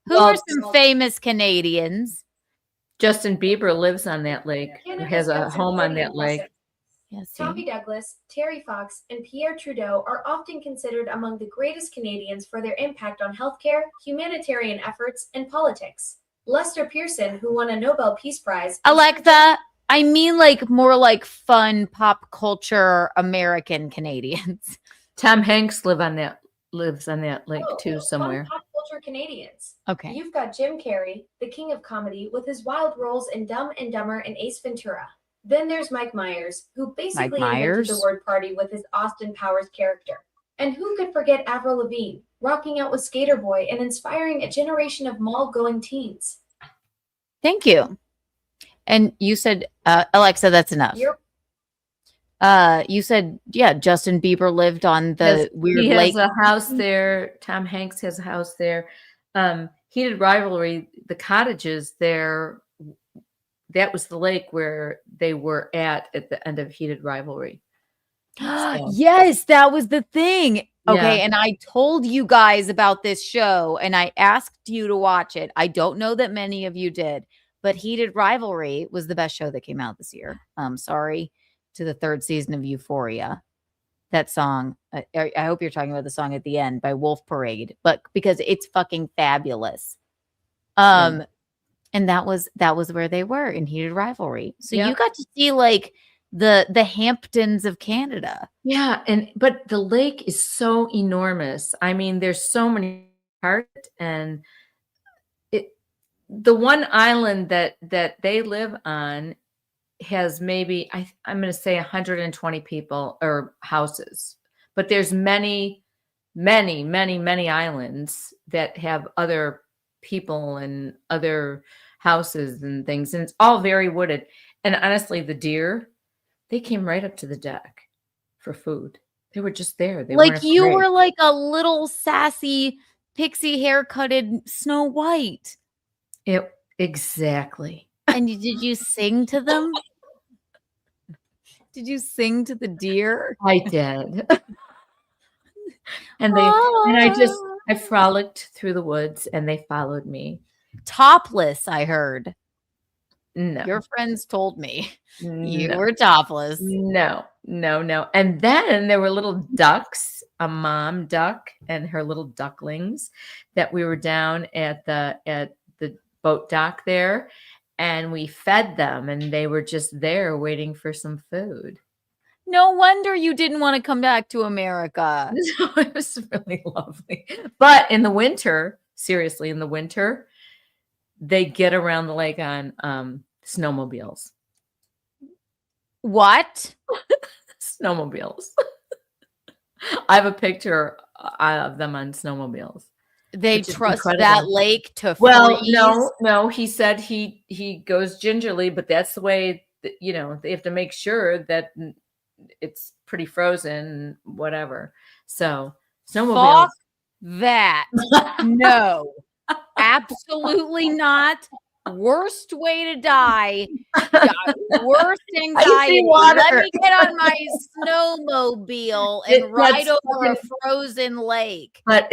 S3: who are some famous Canadians?
S4: Justin Bieber lives on that lake. Has a home on that lake.
S3: Yes,
S8: Tommy Douglas, Terry Fox, and Pierre Trudeau are often considered among the greatest Canadians for their impact on healthcare, humanitarian efforts, and politics. Lester Pearson, who won a Nobel Peace Prize.
S3: Alexa, I mean like more like fun pop culture American Canadians.
S4: Tom Hanks lives on that lake too somewhere.
S8: Fun pop culture Canadians.
S3: Okay.
S8: You've got Jim Carrey, the king of comedy, with his wild roles in Dumb and Dumber and Ace Ventura. Then there's Mike Myers, who basically invented the word party with his Austin Powers character. And who could forget Avril Lavigne, rocking out with Skater Boy and inspiring a generation of mall-going teens.
S3: Thank you. And you said, Alexa, that's enough.
S8: Yep.
S3: You said, yeah, Justin Bieber lived on the weird lake.
S4: He has a house there. Tom Hanks has a house there. Heated Rivalry, the cottages there, that was the lake where they were at the end of Heated Rivalry. So,
S3: Yes, that was the thing. Okay,
S4: yeah.
S3: and I told you guys about this show and I asked you to watch it. I don't know that many of you did, but Heated Rivalry was the best show that came out this year. Sorry to the third season of Euphoria. That song, I hope you're talking about the song at the end by Wolf Parade, but because it's fucking fabulous. And that was where they were in Heated Rivalry. So you got to see like the Hamptons of Canada.
S4: Yeah, but the lake is so enormous. I mean, there's so many parts, and the one island that they live on has maybe I'm going to say 120 people or houses, but there's many islands that have other people and other houses and things, and it's all very wooded. And honestly, the deer, they came right up to the deck for food. They were just there. They
S3: Like
S4: weren't
S3: you
S4: afraid.
S3: were like a little sassy pixie haircutted Snow White.
S4: Exactly.
S3: And did you sing to them? Did you sing to the deer?
S4: I did. And I frolicked through the woods and they followed me.
S3: Topless, I heard.
S4: No.
S3: Your friends told me you
S4: No.
S3: were topless.
S4: No. And then there were little ducks, a mom duck and her little ducklings that we were down at the boat dock there, and we fed them and they were just there waiting for some food.
S3: No wonder you didn't want to come back to America.
S4: It was really lovely. But in the winter, seriously, in the winter, they get around the lake on snowmobiles.
S3: What?
S4: Snowmobiles. I have a picture of them on snowmobiles.
S3: They trust
S4: incredible.
S3: that lake to
S4: Well,
S3: freeze?
S4: no. He said he goes gingerly, but that's the way that, they have to make sure that it's pretty frozen, whatever. So snowmobiles.
S3: Fuck that. No, absolutely not. Worst way to die. Worst anxiety. Let me get on my snowmobile and ride over a frozen lake.
S4: But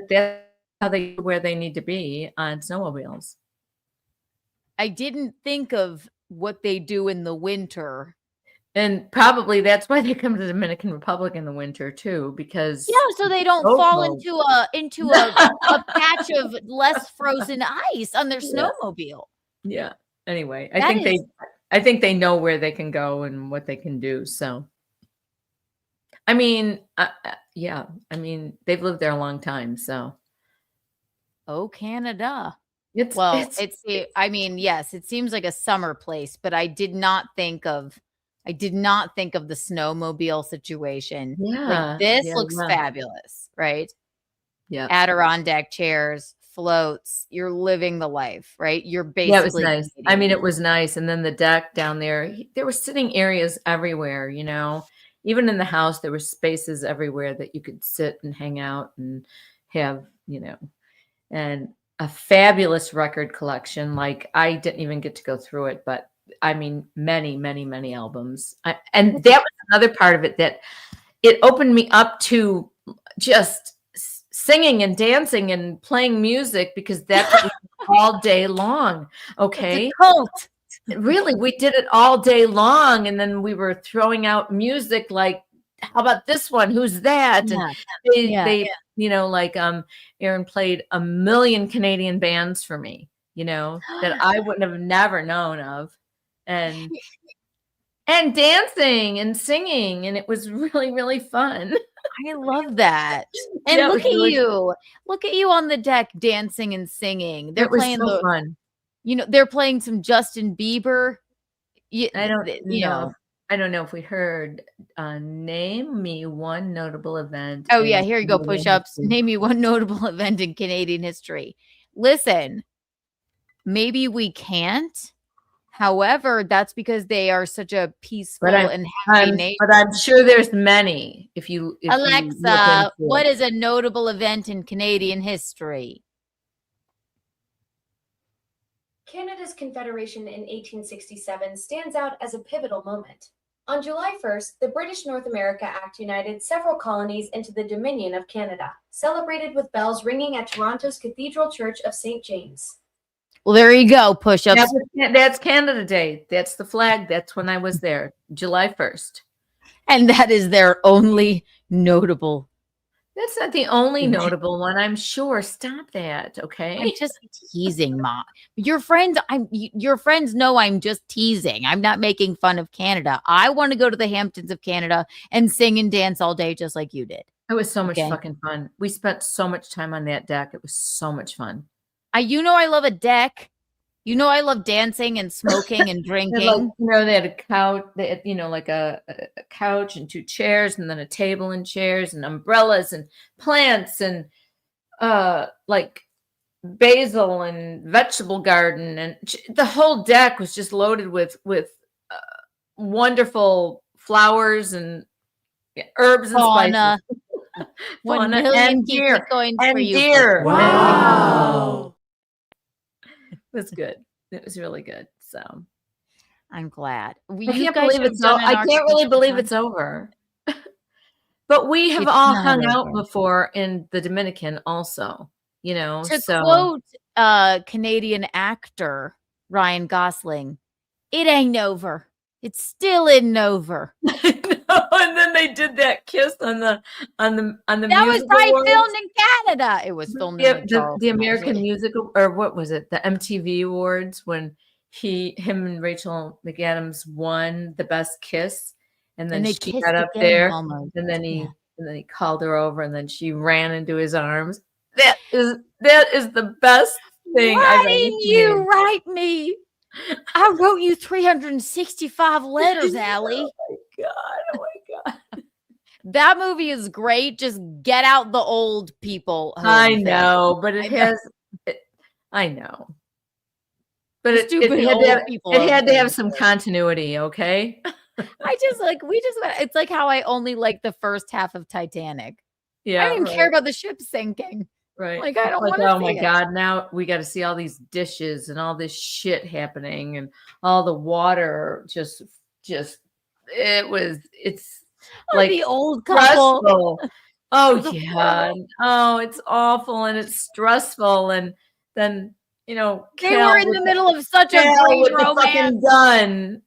S4: that's how where they need to be on snowmobiles.
S3: I didn't think of what they do in the winter.
S4: And probably that's why they come to the Dominican Republic in the winter too, because
S3: so they don't fall into a patch of less frozen ice on their snowmobile.
S4: Yeah. Anyway, I think they know where they can go and what they can do. So, I mean, they've lived there a long time. So,
S3: oh, Canada.
S4: Yes,
S3: it seems like a summer place, but I did not think of the snowmobile situation.
S4: Yeah.
S3: Like this looks fabulous, right?
S4: Yeah.
S3: Adirondack chairs, floats, you're living the life, right? You're basically
S4: it was nice. I mean, it was nice. And then the deck down there, there were sitting areas everywhere, even in the house, there were spaces everywhere that you could sit and hang out and have, and a fabulous record collection. Like I didn't even get to go through it, but I mean, many, many, many albums. And that was another part of it, that it opened me up to just singing and dancing and playing music, because that's all day long. Okay.
S3: It's a cult.
S4: Really, we did it all day long. And then we were throwing out music like, how about this one? Who's that?
S3: Yeah.
S4: And they Aaron played a million Canadian bands for me, that I wouldn't have never known of. And dancing and singing. And it was really, really fun.
S3: I love that. And look at you. Look at you on the deck dancing and singing. They're playing
S4: fun.
S3: They're playing some Justin Bieber.
S4: I don't know if we heard name me one notable event.
S3: Oh yeah, here you go. Push-ups. Name me one notable event in Canadian history. Listen, maybe we can't. However, that's because they are such a peaceful and happy nation.
S4: But I'm sure there's many. If
S3: Alexa, what is a notable event in Canadian history?
S8: Canada's Confederation in 1867 stands out as a pivotal moment. On July 1st, the British North America Act united several colonies into the Dominion of Canada, celebrated with bells ringing at Toronto's Cathedral Church of St. James.
S3: Well, there you go. Push-ups.
S4: That's Canada Day. That's the flag. That's when I was there, July 1st.
S3: And that is their only notable.
S4: That's not the only notable one, I'm sure. Stop that, okay?
S3: I'm just teasing, Mom. Your friends know I'm just teasing. I'm not making fun of Canada. I want to go to the Hamptons of Canada and sing and dance all day just like you did.
S4: It was so much fucking fun. We spent so much time on that deck. It was so much fun.
S3: You know I love a deck. You know I love dancing and smoking and drinking.
S4: They had a couch. They had, like a couch and 2 chairs, and then a table and chairs and umbrellas and plants and like basil and vegetable garden, and the whole deck was just loaded with wonderful flowers and herbs and spices.
S3: 1 million deer coins for you.
S4: Deer.
S1: Wow.
S4: It was good. It was really good. So
S3: I'm glad.
S4: I can't really believe it's over. But we have all hung out before in the Dominican also,
S3: To quote Canadian actor Ryan Gosling, it ain't over. It's still isn't over.
S4: And then they did that kiss on the
S3: that was probably filmed in Canada. It was filmed in
S4: the American Music, or what was it? The MTV Awards, when him and Rachel McAdams won the best kiss, and then she got up there, and then he called her over, and then she ran into his arms. That is the best thing I've ever seen.
S3: You write me. I wrote you 365 letters, Allie.
S4: Oh my God.
S3: That movie is great. Just get out the old people.
S4: I know, but I know. But it had to have some continuity, okay?
S3: It's like how I only like the first half of Titanic.
S4: Yeah.
S3: I don't even care about the ship sinking.
S4: Right.
S3: Like, I don't want to see
S4: oh my God, now we got to see all these dishes and all this shit happening and all the water it's like
S3: the old couple.
S4: Stressful. Oh yeah. Oh, it's awful and it's stressful. And then,
S3: they were in the middle of such a great romance.
S4: Done.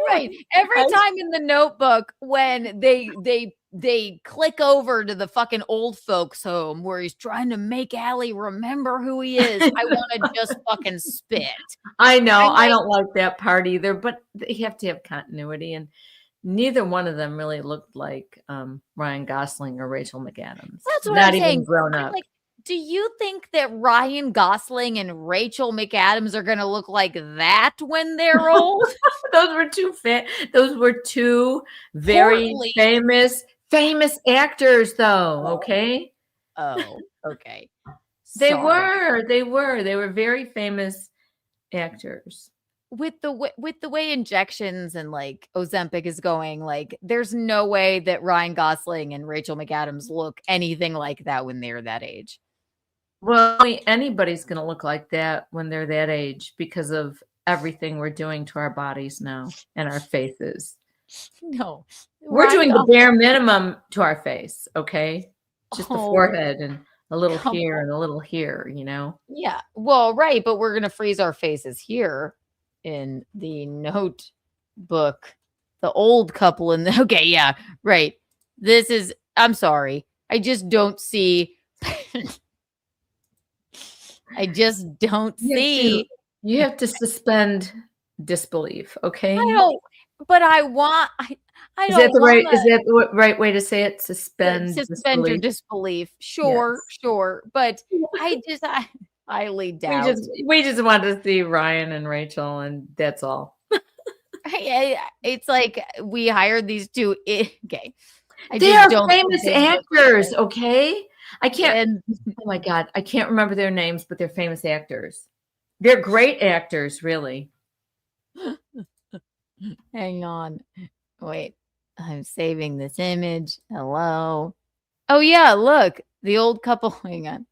S3: Right. Every time in the Notebook when they click over to the fucking old folks home where he's trying to make Allie remember who he is, I want to just fucking spit.
S4: I know. I don't like that part either, but they have to have continuity, and neither one of them really looked like Ryan Gosling or Rachel McAdams.
S3: That's what
S4: I'm
S3: saying.
S4: Even grown up.
S3: Do you think that Ryan Gosling and Rachel McAdams are going to look like that when they're old?
S4: Those were two very famous actors, though. Okay.
S3: Oh, okay.
S4: They were very famous actors.
S3: With the way injections and like Ozempic is going, like there's no way that Ryan Gosling and Rachel McAdams look anything like that when they're that age.
S4: Well, anybody's going to look like that when they're that age because of everything we're doing to our bodies now and our faces.
S3: No,
S4: we're doing the bare minimum to our face. Okay. Just the forehead and a little here and a little here,
S3: Yeah. Well, right. But we're going to freeze our faces here in the Notebook, the old couple in the, okay. Yeah. Right. I'm sorry. I just don't see, see.
S4: You have to suspend disbelief. Okay.
S3: I don't, but I want, I don't.
S4: Is that the right way to say it? Suspend
S3: your disbelief. Sure, yes. Sure. But I highly doubt.
S4: We just want to see Ryan and Rachel, and that's all.
S3: It's like we hired these two. Okay.
S4: They are famous actors. Okay. I can't. Oh my God, I can't remember their names, but they're famous actors. They're great actors, really.
S3: Hang on. Wait. I'm saving this image. Hello. Oh, yeah. Look, the old couple. Hang on.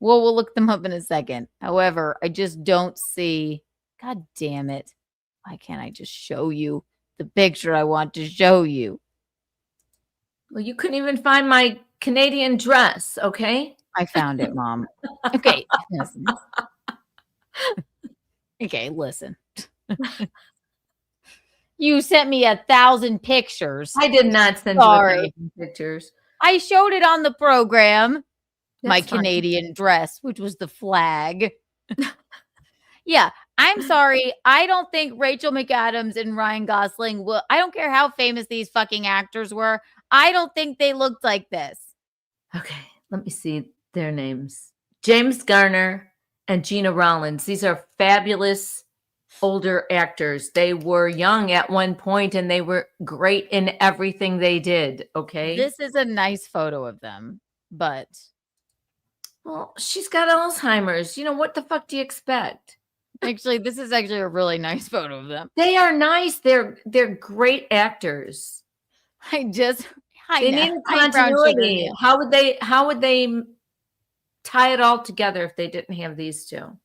S3: Well, we'll look them up in a second. However, I just don't see. God damn it. Why can't I just show you the picture I want to show you.
S4: Well, you couldn't even find my Canadian dress, okay?
S3: I found it, Mom. Okay, listen. Okay, listen. You sent me 1,000 pictures.
S4: I did not send you 1,000 pictures.
S3: I showed it on the program. My
S4: That's fine.
S3: Canadian dress, which was the flag. Yeah, I'm sorry. I don't think Rachel McAdams and Ryan Gosling will. I don't care how famous these fucking actors were. I don't think they looked like this.
S4: Okay, let me see their names. James Garner and Gina Rollins. These are fabulous older actors. They were young at one point and they were great in everything they did, okay?
S3: This is a nice photo of them, but...
S4: Well, she's got Alzheimer's. You know, what the fuck do you expect?
S3: Actually, this is actually a really nice photo of them.
S4: They are nice. They're great actors.
S3: They
S4: need continuity. How would they tie it all together if they didn't have these two?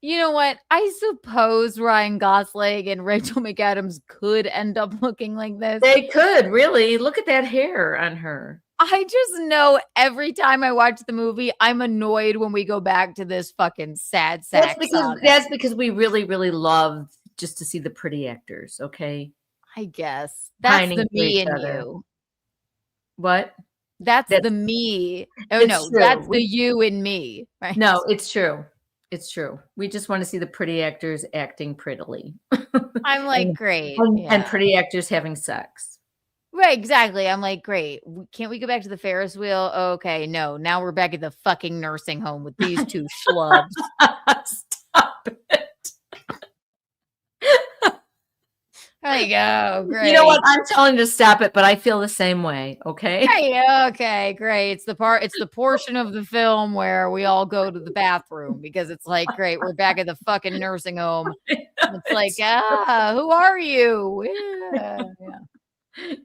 S3: You know what? I suppose Ryan Gosling and Rachel McAdams could end up looking like this.
S4: They could, really. Look at that hair on her.
S3: I just know every time I watch the movie, I'm annoyed when we go back to this fucking sad sack.
S4: That's because we really, really love just to see the pretty actors, okay?
S3: I guess. That's the me and you.
S4: What?
S3: That's the me. Oh, no,
S4: true.
S3: that's the you and me. Right?
S4: No, it's true. It's true. We just want to see the pretty actors acting prettily.
S3: I'm like, great.
S4: And pretty actors having sex.
S3: Right, exactly. I'm like, great. Can't we go back to the Ferris wheel? Okay, no. Now we're back at the fucking nursing home with these two schlubs.
S4: Stop it.
S3: There you go. Great.
S4: You know what? I'm telling you to stop it, but I feel the same way. Okay.
S3: Hey, okay, great. It's the portion of the film where we all go to the bathroom because it's like, great, we're back at the fucking nursing home. It's like, who are you? Yeah.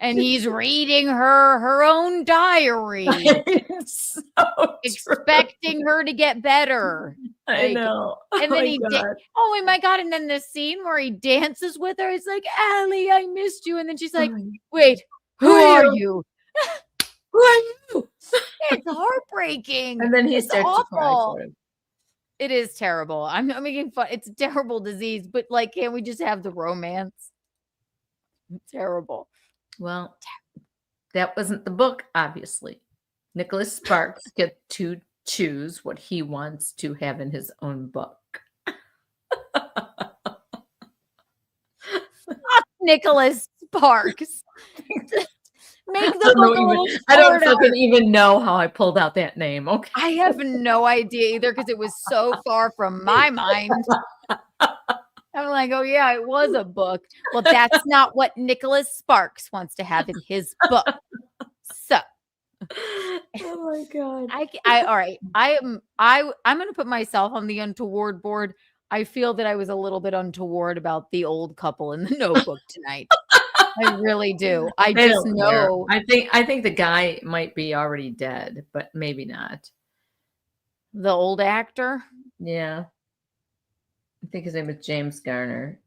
S3: And he's reading her own diary,
S4: so
S3: expecting her to get better.
S4: I know.
S3: And then oh my God. And then this scene where he dances with her, it's like, Allie, I missed you. And then she's like, wait, who are you?
S4: Who are you?
S3: It's heartbreaking.
S4: And then he
S3: it's
S4: starts
S3: awful.
S4: to cry for him.
S3: It is terrible. I'm not making fun. It's a terrible disease, but like, can't we just have the romance? Terrible.
S4: Well, that wasn't the book, obviously. Nicholas Sparks gets to choose what he wants to have in his own book.
S3: Nicholas Sparks. Make the book a little shorter.
S4: I don't fucking even know how I pulled out that name. Okay.
S3: I have no idea either because it was so far from my mind. I'm like, oh yeah, it was a book. Well, that's not what Nicholas Sparks wants to have in his book. So,
S4: oh my God.
S3: All right. I'm going to put myself on the untoward board. I feel that I was a little bit untoward about the old couple in the Notebook tonight. I really do. I just know.
S4: I think the guy might be already dead, but maybe not.
S3: The old actor?
S4: Yeah. I think his name was James Garner.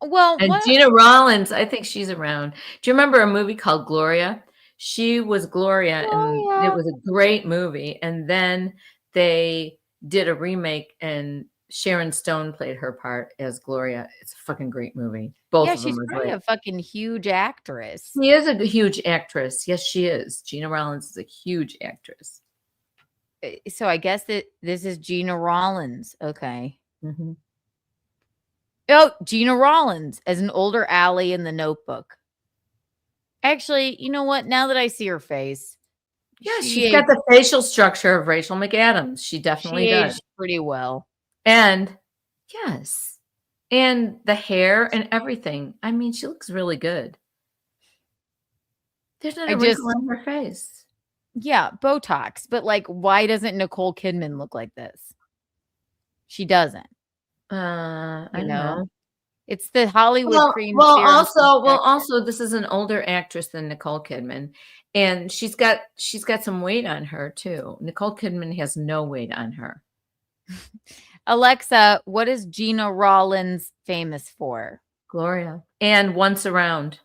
S3: Well,
S4: and Gina Rollins, I think she's around. Do you remember a movie called Gloria? She was Gloria, and it was a great movie. And then they did a remake, and Sharon Stone played her part as Gloria. It's a fucking great movie. Both of them
S3: she's
S4: are
S3: probably
S4: great.
S3: A fucking huge actress.
S4: She is a huge actress. Yes, she is. Gina Rollins is a huge actress.
S3: So I guess that this is Gina Rollins. Okay.
S4: Mm-hmm.
S3: Oh, Gina Rollins as an older Allie in the Notebook. Actually, you know what? Now that I see her face,
S4: yeah, she's got the facial structure of Rachel McAdams. She definitely does
S3: aged pretty well.
S4: And yes, and the hair and everything. I mean, she looks really good. There's not a wrinkle on her face.
S3: Yeah, Botox. But like, why doesn't Nicole Kidman look like this? She doesn't.
S4: I don't know.
S3: It's the Hollywood cream.
S4: Also, this is an older actress than Nicole Kidman, and she's got some weight on her too. Nicole Kidman has no weight on her.
S3: Alexa, what is Gina Rollins famous for?
S4: Gloria. And Once Around.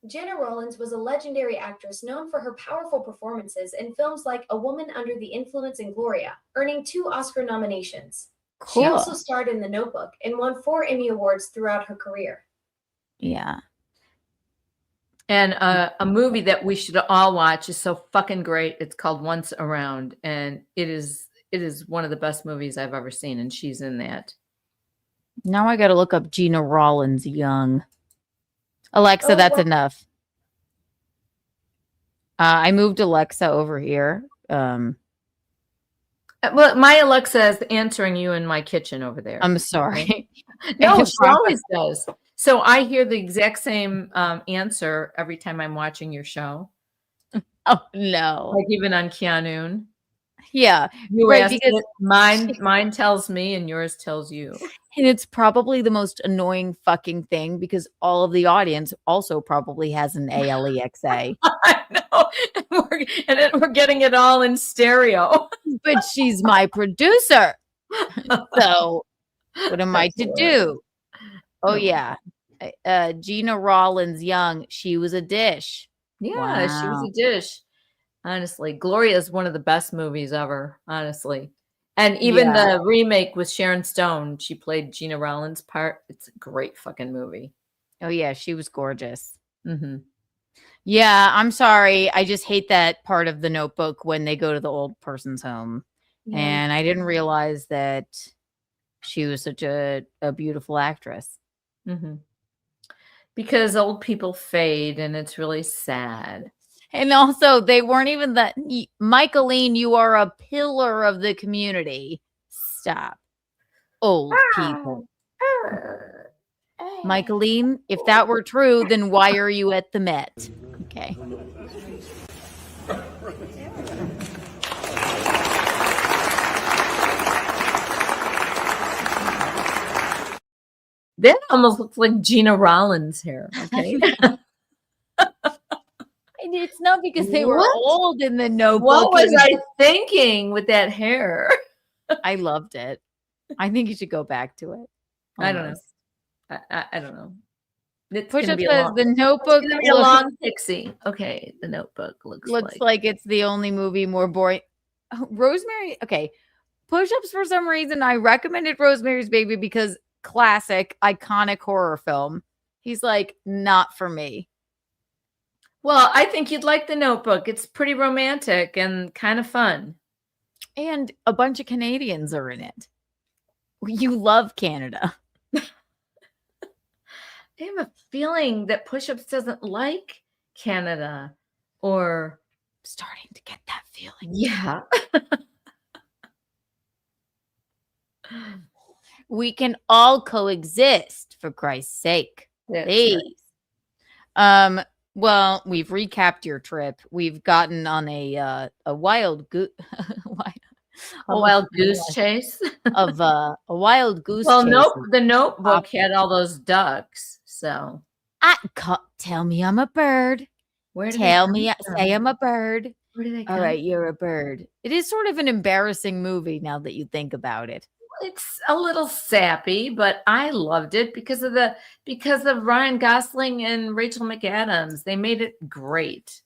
S8: Gina Rollins was a legendary actress known for her powerful performances in films like A Woman Under the Influence and Gloria, earning 2 Oscar nominations.
S3: Cool.
S8: She also starred in The Notebook and won 4 Emmy Awards throughout her career.
S3: Yeah.
S4: And a movie that we should all watch is so fucking great. It's called Once Around, and it is one of the best movies I've ever seen, and she's in that.
S3: Now I got to look up Gina Rollins Young. Alexa, that's enough. I moved Alexa over here.
S4: Well, my Alexa is answering you in my kitchen over there.
S3: I'm sorry.
S4: No, she always does. So I hear the exact same answer every time I'm watching your show.
S3: Oh no!
S4: Like even on Keanu.
S3: Yeah,
S4: you
S3: right.
S4: Asked
S3: because
S4: it, mine tells me, and yours tells you.
S3: And it's probably the most annoying fucking thing because all of the audience also probably has an ALEXA.
S4: I know, and we're getting it all in stereo.
S3: But she's my producer, so what am I to do? Oh yeah, Gina Rollins Young. She was a dish.
S4: Yeah, she was a dish. Honestly, Gloria is one of the best movies ever. Honestly, and even the remake with Sharon Stone, she played Gina Rollins' part. It's a great fucking movie.
S3: Oh yeah, she was gorgeous.
S4: Mm-hmm.
S3: Yeah, I'm sorry. I just hate that part of The Notebook when they go to the old person's home, and I didn't realize that she was such a beautiful actress.
S4: Mm-hmm. Because old people fade, and it's really sad.
S3: And also, they weren't even that. Michaelene, you are a pillar of the community. Stop. Old people. Michaelene, if that were true, then why are you at the Met? Okay.
S4: That almost looks like Gina Rollins' hair. Okay.
S3: It's not because they were old in The Notebook.
S4: What was I thinking with that hair?
S3: I loved it. I think you should go back to it.
S4: I don't know. I don't know.
S3: Push-up says The Notebook.
S4: It's gonna be a long pixie. Okay, The Notebook looks
S3: like it's the only movie more boring. Oh, Rosemary. Okay, Push-ups for some reason I recommended Rosemary's Baby because classic, iconic horror film. He's like, not for me.
S4: Well, I think you'd like The Notebook. It's pretty romantic and kind of fun.
S3: And a bunch of Canadians are in it. You love Canada.
S4: I have a feeling that Push-ups doesn't like Canada, or
S3: starting to get that feeling.
S4: Yeah.
S3: We can all coexist, for Christ's sake. Please. Right. Well, we've recapped your trip. We've gotten on a wild goose
S4: chase
S3: of a wild goose.
S4: Well,
S3: chase.
S4: nope. The Notebook had all those ducks. So
S3: tell me I'm a bird. Say I'm a bird.
S4: Where do they come?
S3: All right, you're a bird. It is sort of an embarrassing movie now that you think about it.
S4: It's a little sappy, but I loved it because of Ryan Gosling and Rachel McAdams. They made it great.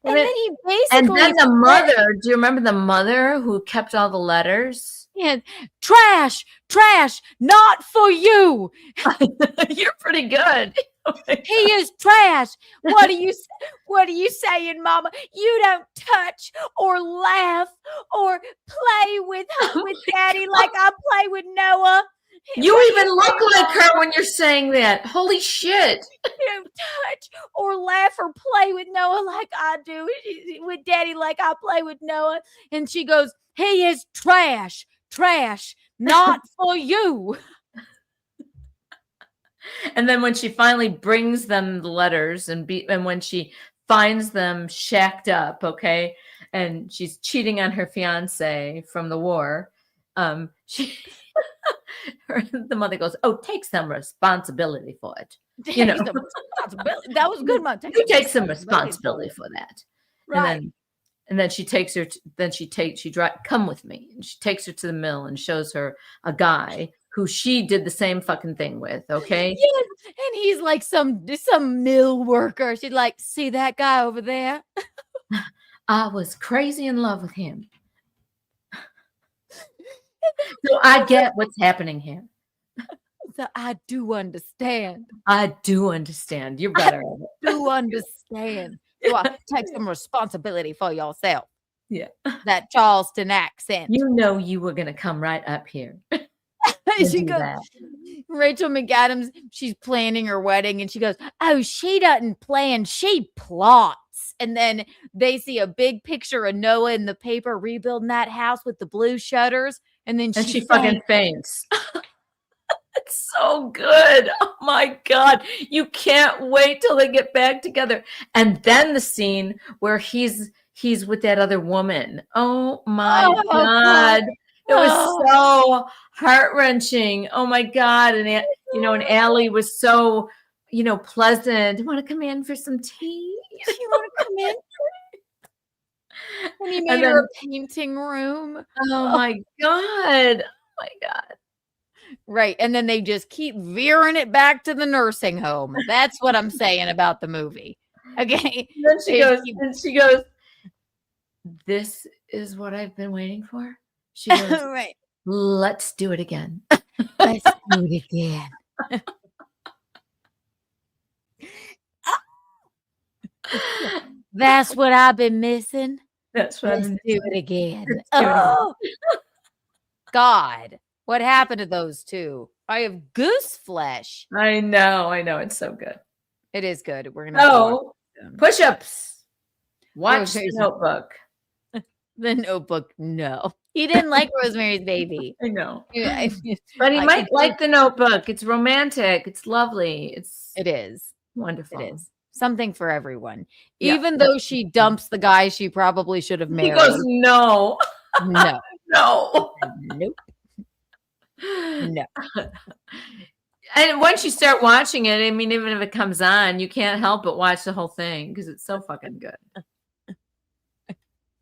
S3: And then he basically
S4: the mother. Do you remember the mother who kept all the letters?
S3: Yeah, trash, not for you.
S4: You're pretty good.
S3: He is trash. What are you saying, Mama? You don't touch or laugh or play with Daddy like I play with Noah.
S4: You even look like her when you're saying that. Holy shit.
S3: You don't touch or laugh or play with Noah like I do with Daddy like I play with Noah. And she goes, he is trash, not for you.
S4: And then when she finally brings them the letters and when she finds them shacked up, okay, and she's cheating on her fiance from the war, the mother goes, "Oh, take some responsibility for it." You know,
S3: that was good, Mom.
S4: You take some responsibility for that,
S3: right?
S4: And then she takes her. Come with me, and she takes her to the mill and shows her a guy who she did the same fucking thing with. Okay.
S3: Yes, and he's like some mill worker. She'd like, see that guy over there?
S4: I was crazy in love with him. So I get what's happening here.
S3: So I do understand.
S4: I do understand. You're better at it.
S3: Do understand. So I take some responsibility for yourself.
S4: Yeah.
S3: That Charleston accent.
S4: You know you were going to come right up here.
S3: She goes, Rachel McAdams, she's planning her wedding, and she goes, oh, she doesn't plan, she plots. And then they see a big picture of Noah in the paper rebuilding that house with the blue shutters. And then she
S4: fucking faints. It's so good. Oh my God. You can't wait till they get back together. And then the scene where he's with that other woman. Oh my God. It was so heart-wrenching. Oh my God. And and Allie was so, pleasant. Want to come in for some tea?
S3: You want to come in? And he made her a painting room.
S4: Oh my God. Oh my God.
S3: Right. And then they just keep veering it back to the nursing home. That's what I'm saying about the movie. Okay.
S4: And then she goes, this is what I've been waiting for. She goes,
S3: right.
S4: Let's do it again.
S3: Let's do it again. That's what I've been missing.
S4: That's what
S3: Let's do it again. God, what happened to those two? I have goose flesh.
S4: I know. It's so good.
S3: It is good. We're gonna
S4: push-ups. Watch The Notebook.
S3: The Notebook. No, he didn't like Rosemary's Baby.
S4: I know, but he might like The Notebook. It's romantic. It's lovely. It is wonderful. It is
S3: something for everyone. Even though she dumps the guy she probably should have married.
S4: He goes, no,
S3: no,
S4: no,
S3: nope. No.
S4: And once you start watching it, I mean, even if it comes on, you can't help but watch the whole thing because it's so fucking good.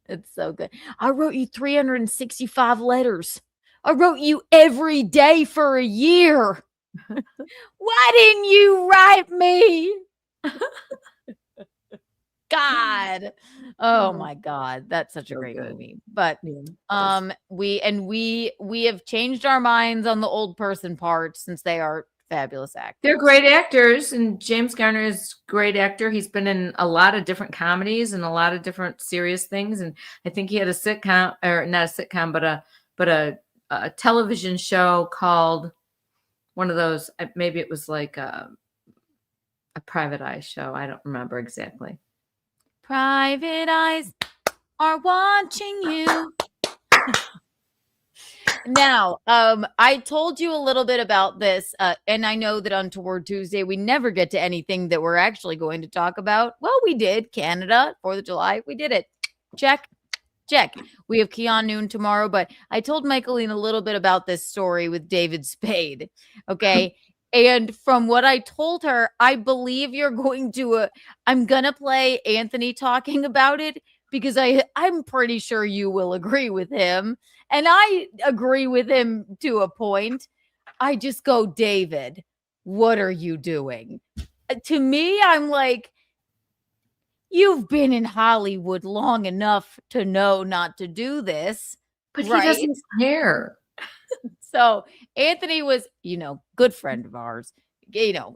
S3: It's so good. I wrote you 365 letters. I wrote you every day for a year. Why didn't you write me? God. Oh my God. That's such a great movie. But we have changed our minds on the old person part since they are fabulous actors.
S4: They're great actors, and James Garner is a great actor. He's been in a lot of different comedies and a lot of different serious things. And I think he had a sitcom, or not a sitcom, but a television show called one of those. Maybe it was like a Private Eye show. I don't remember exactly.
S3: Private eyes are watching you. Now, I told you a little bit about this, and I know that Untoward Tuesday, we never get to anything that we're actually going to talk about. Well, we did. Canada, 4th of July. We did it. Check. We have Keanu tomorrow, but I told Michaelene a little bit about this story with David Spade. Okay. And from what I told her, I believe you're going to, I'm going to play Anthony talking about it because I'm pretty sure you will agree with him. And I agree with him to a point. I just go, David, what are you doing? To me, I'm like, you've been in Hollywood long enough to know not to do this.
S4: But right? He doesn't care.
S3: So Anthony was, good friend of ours. Gino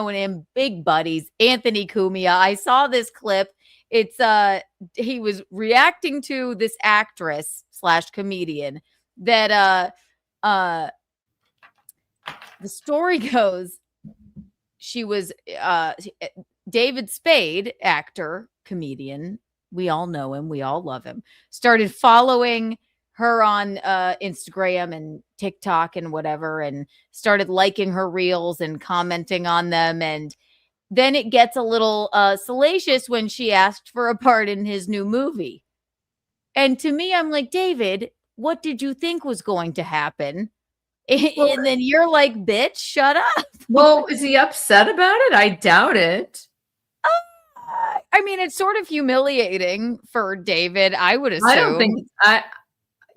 S3: and him, big buddies. Anthony Cumia. I saw this clip. It's he was reacting to this actress / comedian that the story goes she was David Spade, actor, comedian. We all know him. We all love him. Started following her on Instagram and TikTok and whatever, and started liking her reels and commenting on them. And then it gets a little salacious when she asked for a part in his new movie. And to me, I'm like, David, what did you think was going to happen? And then you're like, bitch, shut up.
S4: Well, is he upset about it? I doubt it.
S3: I mean, it's sort of humiliating for David, I would assume.
S4: I don't think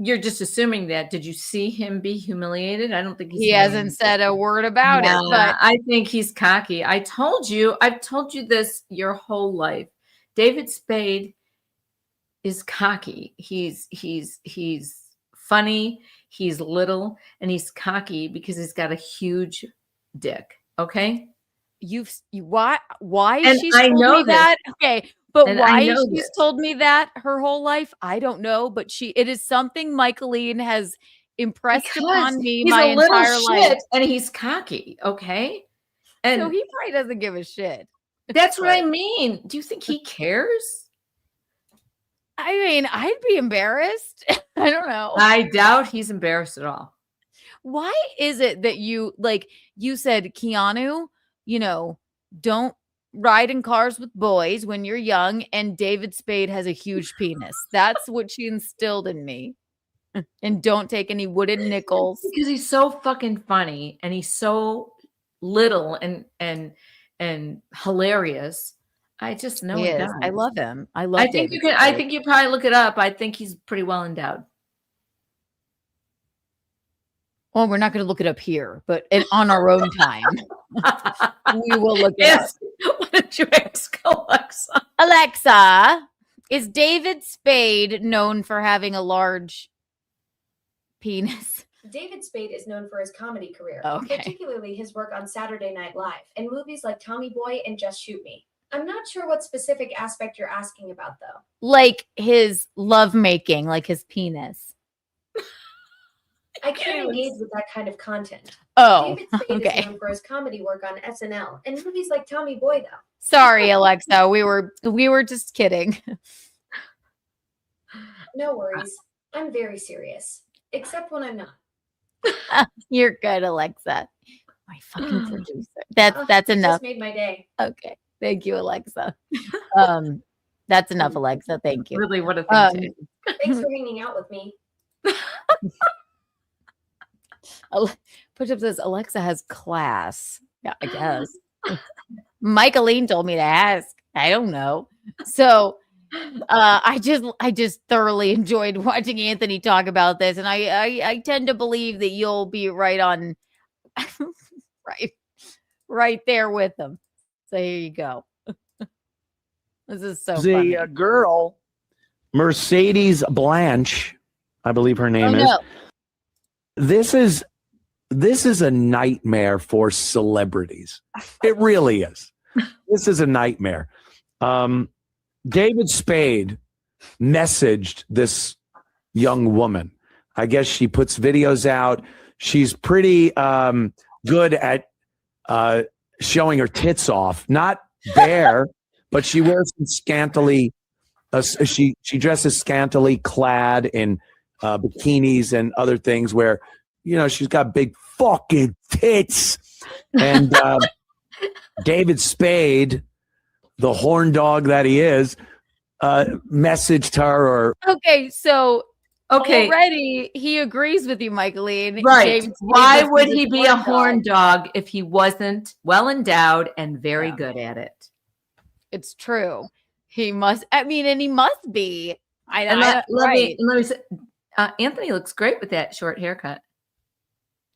S4: you're just assuming that. Did you see him be humiliated? I don't think
S3: he hasn't said a word about it. But
S4: I think he's cocky. I've told you this your whole life. David Spade is cocky. He's funny. He's little, and he's cocky because he's got a huge dick. Okay.
S3: Why
S4: And
S3: she's
S4: I
S3: told
S4: know
S3: me
S4: this.
S3: that? Okay. But
S4: And
S3: why
S4: I know
S3: she's
S4: this.
S3: told me that her whole life, I don't know. But it is something Michaelene has impressed
S4: Because
S3: upon me
S4: he's
S3: my
S4: a little
S3: entire life.
S4: shit and he's cocky. Okay. And
S3: So he probably doesn't give a shit.
S4: that's what I mean. Do you think he cares?
S3: I mean, I'd be embarrassed. I don't know.
S4: I doubt he's embarrassed at all.
S3: Why is it that you said, Keanu, don't ride in cars with boys when you're young, and David Spade has a huge penis. That's what she instilled in me. And don't take any wooden nickels.
S4: Because he's so fucking funny and he's so little and hilarious. I just know he does.
S3: I love him. I love
S4: I think
S3: David
S4: I
S3: Spade.
S4: think you probably look it up. I think he's pretty well endowed.
S3: Well, we're not going to look it up here, but on our own time, we will look it up.
S4: Why don't you ask Alexa?
S3: Alexa, is David Spade known for having a large penis?
S8: David Spade is known for his comedy career,
S3: Okay.
S8: particularly his work on Saturday Night Live and movies like Tommy Boy and Just Shoot Me. I'm not sure what specific aspect you're asking about, though.
S3: Like his lovemaking, like his penis.
S8: I can't engage with that kind of content.
S3: Oh,
S8: David Spade
S3: okay.
S8: is known for his comedy work on SNL and movies like Tommy Boy, though.
S3: Sorry, Alexa. We were just kidding.
S8: No worries. I'm very serious. Except when I'm not.
S3: You're good, Alexa. My fucking producer. That's
S8: You
S3: enough.
S8: just made my day.
S3: Okay. Thank you, Alexa. That's enough, Alexa. Thank you.
S4: Really, what a thing to do.
S8: Thanks for hanging out with me.
S3: Push-up says Alexa has class. Yeah, I guess. Michaelene told me to ask. I don't know. So I just thoroughly enjoyed watching Anthony talk about this, and I tend to believe that you'll be right on, right there with him. So here you go. This is so funny.
S9: The girl, Mercedes Blanche, I believe her name is.
S3: No.
S9: This is a nightmare for celebrities. It really is. This is a nightmare. David Spade messaged this young woman. I guess she puts videos out. She's pretty good at showing her tits off. Not bare, but she wears some scantily. She dresses scantily clad in bikinis and other things where, she's got big fucking tits. And David Spade, the horn dog that he is, messaged her
S3: already he agrees with you, Michaelene.
S4: Right.
S3: David Spade
S4: Why
S3: is
S4: would
S3: his
S4: he be a horn
S3: dog.
S4: dog if he wasn't well endowed and very good at it?
S3: It's true. He must. I mean, and he must be.
S4: Let me say, Anthony looks great with that short haircut.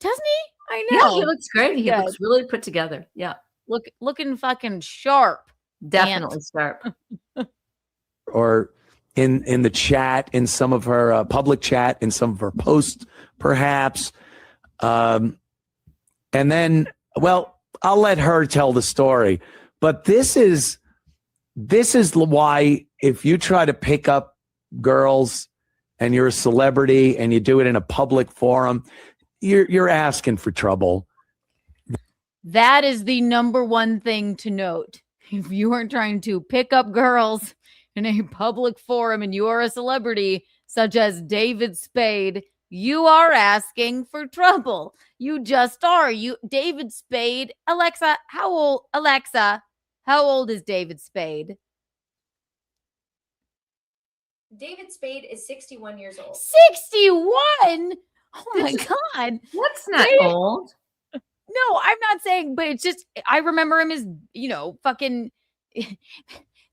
S3: Doesn't he? I
S4: Yeah,
S3: know.
S4: he looks great. He
S3: Yes.
S4: looks really put together. Yeah,
S3: looking fucking sharp.
S4: definitely sharp.
S9: or in the chat, in some of her public chat, in some of her posts, perhaps. And then, well, I'll let her tell the story. But this is why, if you try to pick up girls and you're a celebrity and you do it in a public forum, you're asking for trouble.
S3: That is the number one thing to note. If you are trying to pick up girls in a public forum and you are a celebrity such as David Spade, you are asking for trouble. You just are. David Spade. Alexa, how old is David Spade?
S8: David Spade is 61 years old.
S3: 61? Oh my God.
S4: That's not old.
S3: No, I'm not saying, but it's just, I remember him as, fucking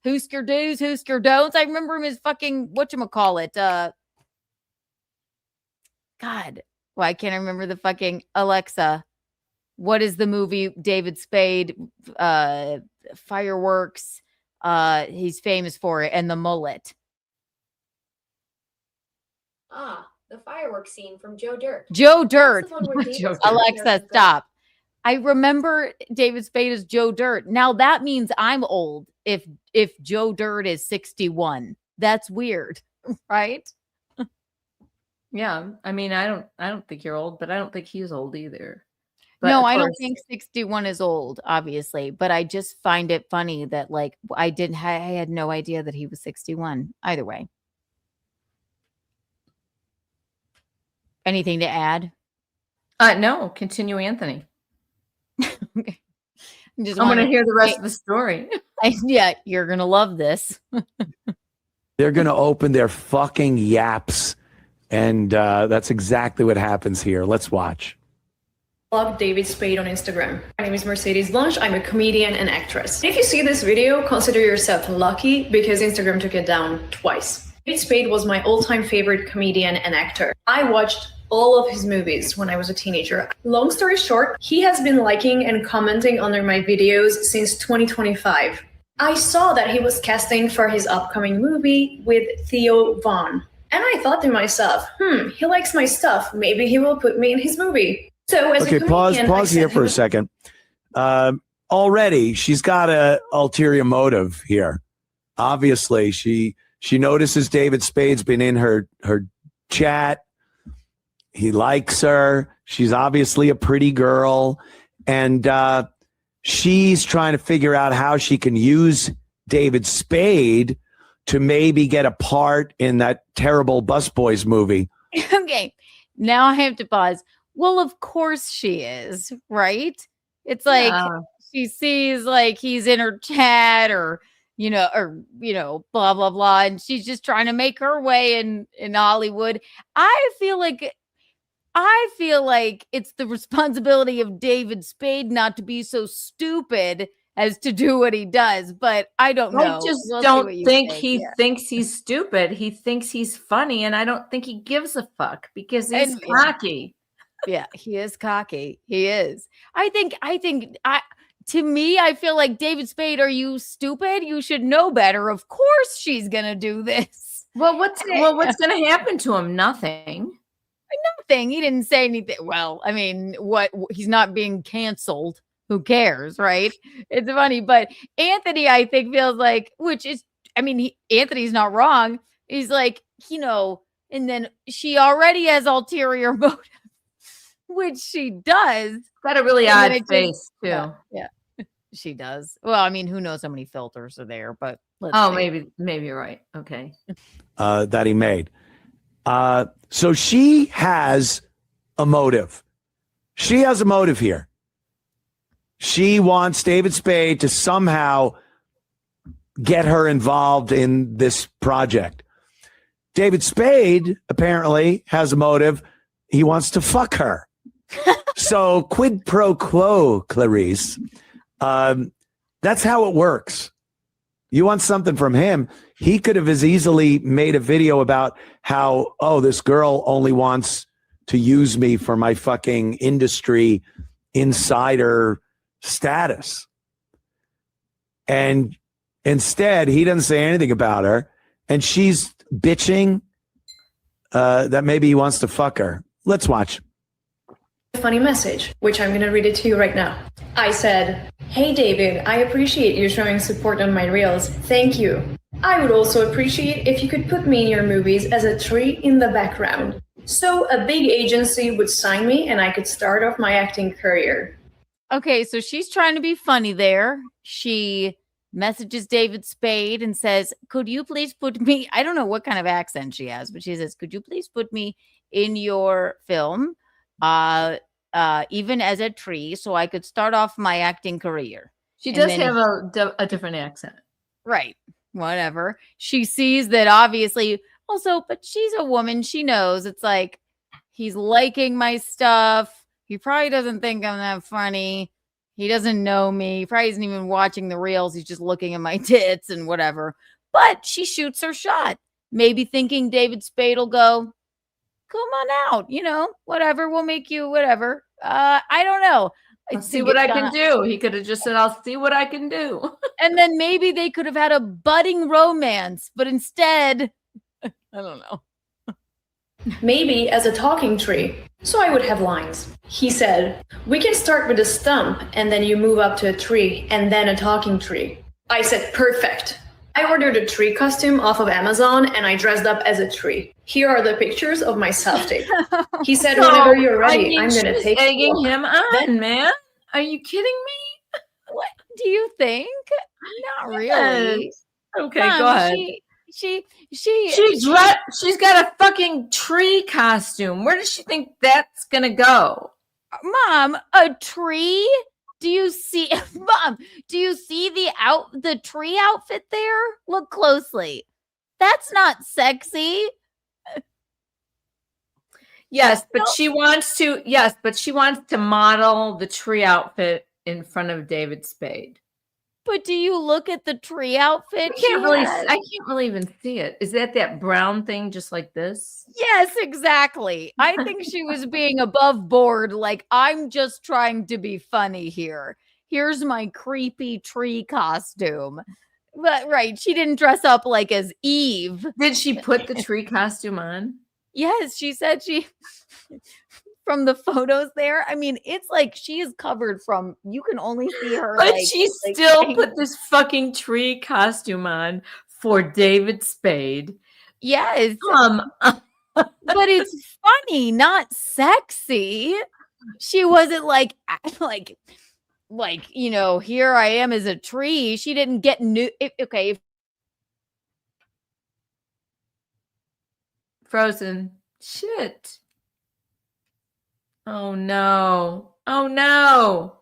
S3: Hoosker do's, Hoosker don'ts. I remember him as fucking, whatchamacallit, God, why can't I remember the fucking Alexa? What is the movie David Spade, fireworks? He's famous for it, and the mullet.
S8: Ah, the fireworks scene from Joe Dirt.
S3: Joe Dirt.
S8: That's the one where David Spade
S3: Alexa,
S8: appears as
S3: stop. I remember David Spade as Joe Dirt. Now that means I'm old if Joe Dirt is 61. That's weird, right?
S4: Yeah, I mean, I don't think you're old, but I don't think he's old either. But
S3: no,
S4: of
S3: I don't
S4: course-
S3: think 61 is old, obviously, but I just find it funny that like I had no idea that he was 61. Either way. Anything to add?
S4: No, continue, Anthony.
S3: Okay.
S4: I'm going to hear the rest of the story.
S3: Yeah, you're going to love this.
S9: They're going to open their fucking yaps. And that's exactly what happens here. Let's watch.
S10: Blog David Spade on Instagram. My name is Mercedes Blanche. I'm a comedian and actress. If you see this video, consider yourself lucky because Instagram took it down twice. David Spade was my all-time favorite comedian and actor. I watched all of his movies when I was a teenager. Long story short, he has been liking and commenting under my videos since 2025. I saw that he was casting for his upcoming movie with Theo Von. And I thought to myself, he likes my stuff. Maybe he will put me in his movie. So as a comedian,
S9: pause here for a second. Already, she's got a ulterior motive here. Obviously, she notices David Spade's been in her chat. He likes her. She's obviously a pretty girl. And she's trying to figure out how she can use David Spade to maybe get a part in that terrible Busboys movie.
S3: Okay, now I have to pause. Well, of course she is, right? It's like she sees like he's in her chat or blah, blah, blah. And she's just trying to make her way in Hollywood. I feel like it's the responsibility of David Spade not to be so stupid as to do what he does, but I don't know.
S4: I just don't think he thinks he's stupid. He thinks he's funny, and I don't think he gives a fuck because he's cocky.
S3: Yeah, he is cocky. He is. I feel like David Spade, are you stupid? You should know better. Of course she's gonna do this.
S4: Well, what's gonna happen to him? Nothing.
S3: Nothing. He didn't say anything. Well, I mean, he's not being canceled. Who cares, right? It's funny, but Anthony, I think, feels like, Anthony's not wrong. He's like, and then she already has ulterior motive, which she does.
S4: Got a really odd face, too.
S3: Yeah, she does. Well, I mean, who knows how many filters are there, but let's see.
S4: maybe you're right. Okay.
S9: That he made. So she has a motive. She has a motive here. She wants David Spade to somehow get her involved in this project. David Spade apparently has a motive. He wants to fuck her. So quid pro quo, Clarice. That's how it works. You want something from him. He could have as easily made a video about how, this girl only wants to use me for my fucking industry insider status. And instead, he doesn't say anything about her. And she's bitching that maybe he wants to fuck her. Let's watch.
S10: Funny message, which I'm going to read it to you right now. I said, "Hey David, I appreciate you showing support on my reels. Thank you. I would also appreciate if you could put me in your movies as a tree in the background. So a big agency would sign me and I could start off my acting career."
S3: Okay, so she's trying to be funny there. She messages David Spade and says, "Could you please put me," I don't know what kind of accent she has, but she says, "Could you please put me in your film, even as a tree, so I could start off my acting career."
S4: She does have a different accent.
S3: Right. Whatever. She sees that obviously also, but she's a woman. She knows it's like, he's liking my stuff. He probably doesn't think I'm that funny. He doesn't know me. He probably isn't even watching the reels. He's just looking at my tits and whatever. But she shoots her shot. Maybe thinking David Spade will go, come on out, whatever, we'll make you whatever. I don't know.
S4: I'll see what I can do. He could have just said, I'll see what I can do.
S3: And then maybe they could have had a budding romance, but instead, I don't know.
S10: Maybe as a talking tree, so I would have lines. He said, we can start with a stump and then you move up to a tree and then a talking tree. I said, perfect. I ordered a tree costume off of Amazon and I dressed up as a tree. Here are the pictures of my self-tape. He said, whenever you're ready, I'm going to take
S4: egging him on, man. Are you kidding me?
S3: What do you think? Not really.
S4: Yes. Okay,
S3: Mom,
S4: go ahead.
S3: She's
S4: got a fucking tree costume. Where does she think that's gonna go?
S3: Mom, a tree? Do you see Mom, do you see the tree outfit there? Look closely. That's not sexy.
S4: Yes, but she wants to model the tree outfit in front of David Spade.
S3: But do you look at the tree outfit?
S4: I can't really even see it. Is that brown thing just like this?
S3: Yes, exactly. I think she was being above board. Like, I'm just trying to be funny here. Here's my creepy tree costume. But right, she didn't dress up like as Eve.
S4: Did she put the tree costume on?
S3: Yes, she said she from the photos there. I mean, it's like she is covered from, you can only see her.
S4: But she still put this fucking tree costume on for David Spade.
S3: Yes. But it's funny, not sexy. She wasn't like, here I am as a tree. She didn't get new. Okay.
S4: Frozen. Shit. Oh no. Oh no.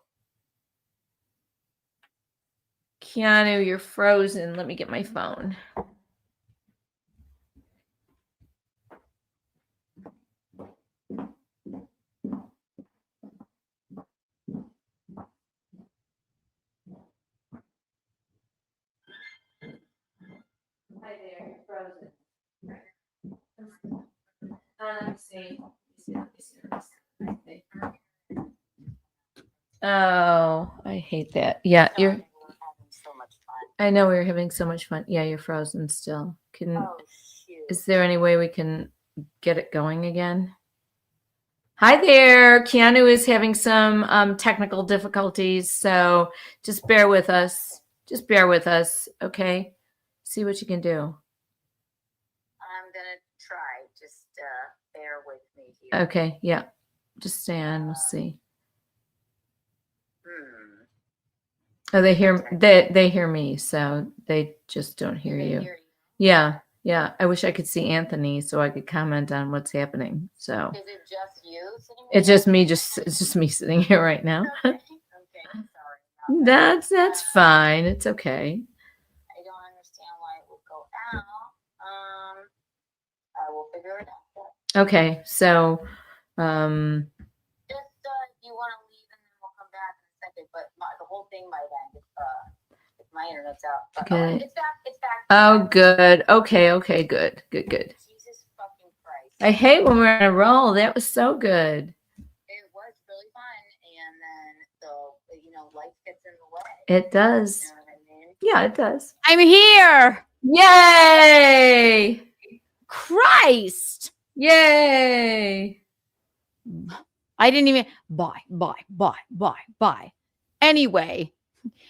S4: Keanu, you're frozen. Let me get my phone. Hi there, you're frozen. Let's see. Oh, I hate that. Yeah, I know we were having so much fun. Yeah, you're frozen still. Is there any way we can get it going again? Hi there. Keanu is having some technical difficulties, so just bear with us. Just bear with us, okay? See what you can do.
S2: I'm gonna try. Just bear with me here.
S4: Okay, yeah. Just stay on. We'll see. Oh, they hear me, so they just don't hear you. Yeah. I wish I could see Anthony so I could comment on what's happening. So
S2: is it just you sitting?
S4: It's just me. It's just me sitting here right now.
S2: Okay. Sorry.
S4: That's fine. It's okay.
S2: I don't understand why it would go out. I will figure it out.
S4: Okay, so
S2: just you want to leave and then we'll come back in a second. But the whole thing might end if my internet's out. But,
S4: okay.
S2: It's back.
S4: Oh, good. Okay, good.
S2: Jesus fucking Christ.
S4: I hate when we're on a roll. That was so good.
S2: It was really fun, and then life gets in the way.
S4: It does.
S2: You know what I mean?
S4: Yeah, it does.
S3: I'm here.
S4: Yay!
S3: Christ.
S4: Yay!
S3: I didn't even bye. Anyway,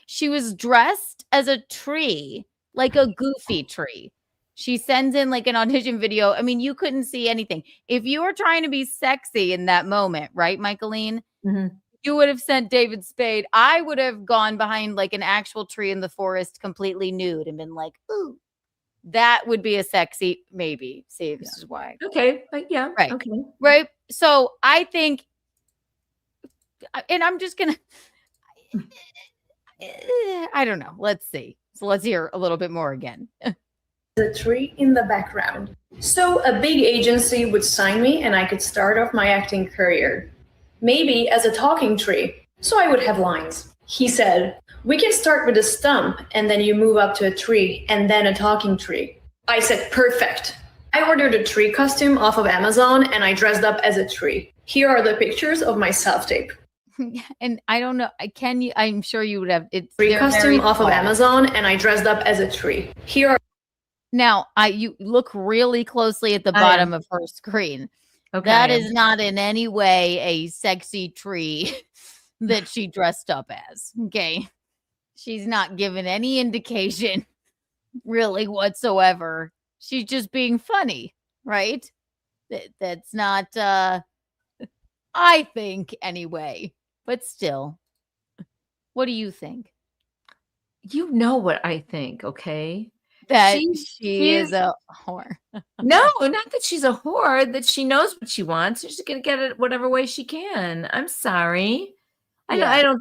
S3: she was dressed as a tree, like a goofy tree. She sends in like an audition video. I mean, you couldn't see anything. If you were trying to be sexy in that moment, right, Michaelene?
S4: Mm-hmm.
S3: You would have sent David Spade. I would have gone behind like an actual tree in the forest, completely nude, and been like, ooh. That would be a sexy, maybe. See, this is why.
S4: Okay, yeah.
S3: Right.
S4: Okay.
S3: Right. So I think, and I'm just going to, I don't know. Let's see. So let's hear a little bit more again.
S10: The tree in the background. So a big agency would sign me and I could start off my acting career. Maybe as a talking tree, so I would have lines. He said, we can start with a stump and then you move up to a tree and then a talking tree. I said, perfect. I ordered a tree costume off of Amazon and I dressed up as a tree. Here are the pictures of my self-tape.
S3: And I don't know, can you, I'm sure you would have, it's
S10: Tree costume off of Amazon and I dressed up as a tree. Here are
S3: now, you look really closely at the bottom of her screen.
S4: Okay.
S3: That is not in any way a sexy tree that she dressed up as. Okay. She's not given any indication really whatsoever. She's just being funny, right? That's not, I think anyway, but still, what do you think?
S4: You know what I think, okay?
S3: That she is a whore.
S4: No, not that she's a whore, that she knows what she wants. She's going to get it whatever way she can. I'm sorry. I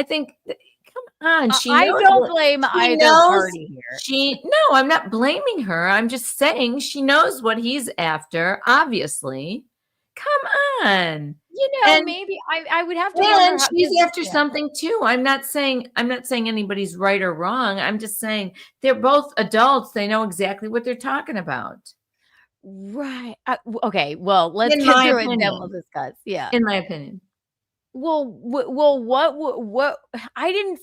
S4: think, come on.
S3: I don't blame either party here.
S4: No, I'm not blaming her. I'm just saying she knows what he's after, obviously. Come on.
S3: You know, and maybe I would have to.
S4: And she's after something too. I'm not saying anybody's right or wrong. I'm just saying they're both adults. They know exactly what they're talking about.
S3: Right. Okay. Well, let's get through it and then we'll discuss. Yeah.
S4: In my opinion.
S3: Well, what I didn't,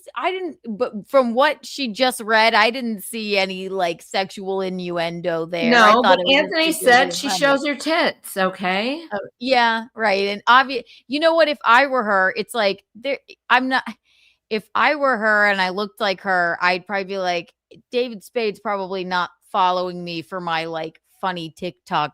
S3: but from what she just read, I didn't see any like sexual innuendo there.
S4: No, but Anthony said she shows her tits. Okay.
S3: Oh, yeah. Right. And obvious, you know what? If I were her, it's like if I were her and I looked like her, I'd probably be like, David Spade's probably not following me for my like funny TikTok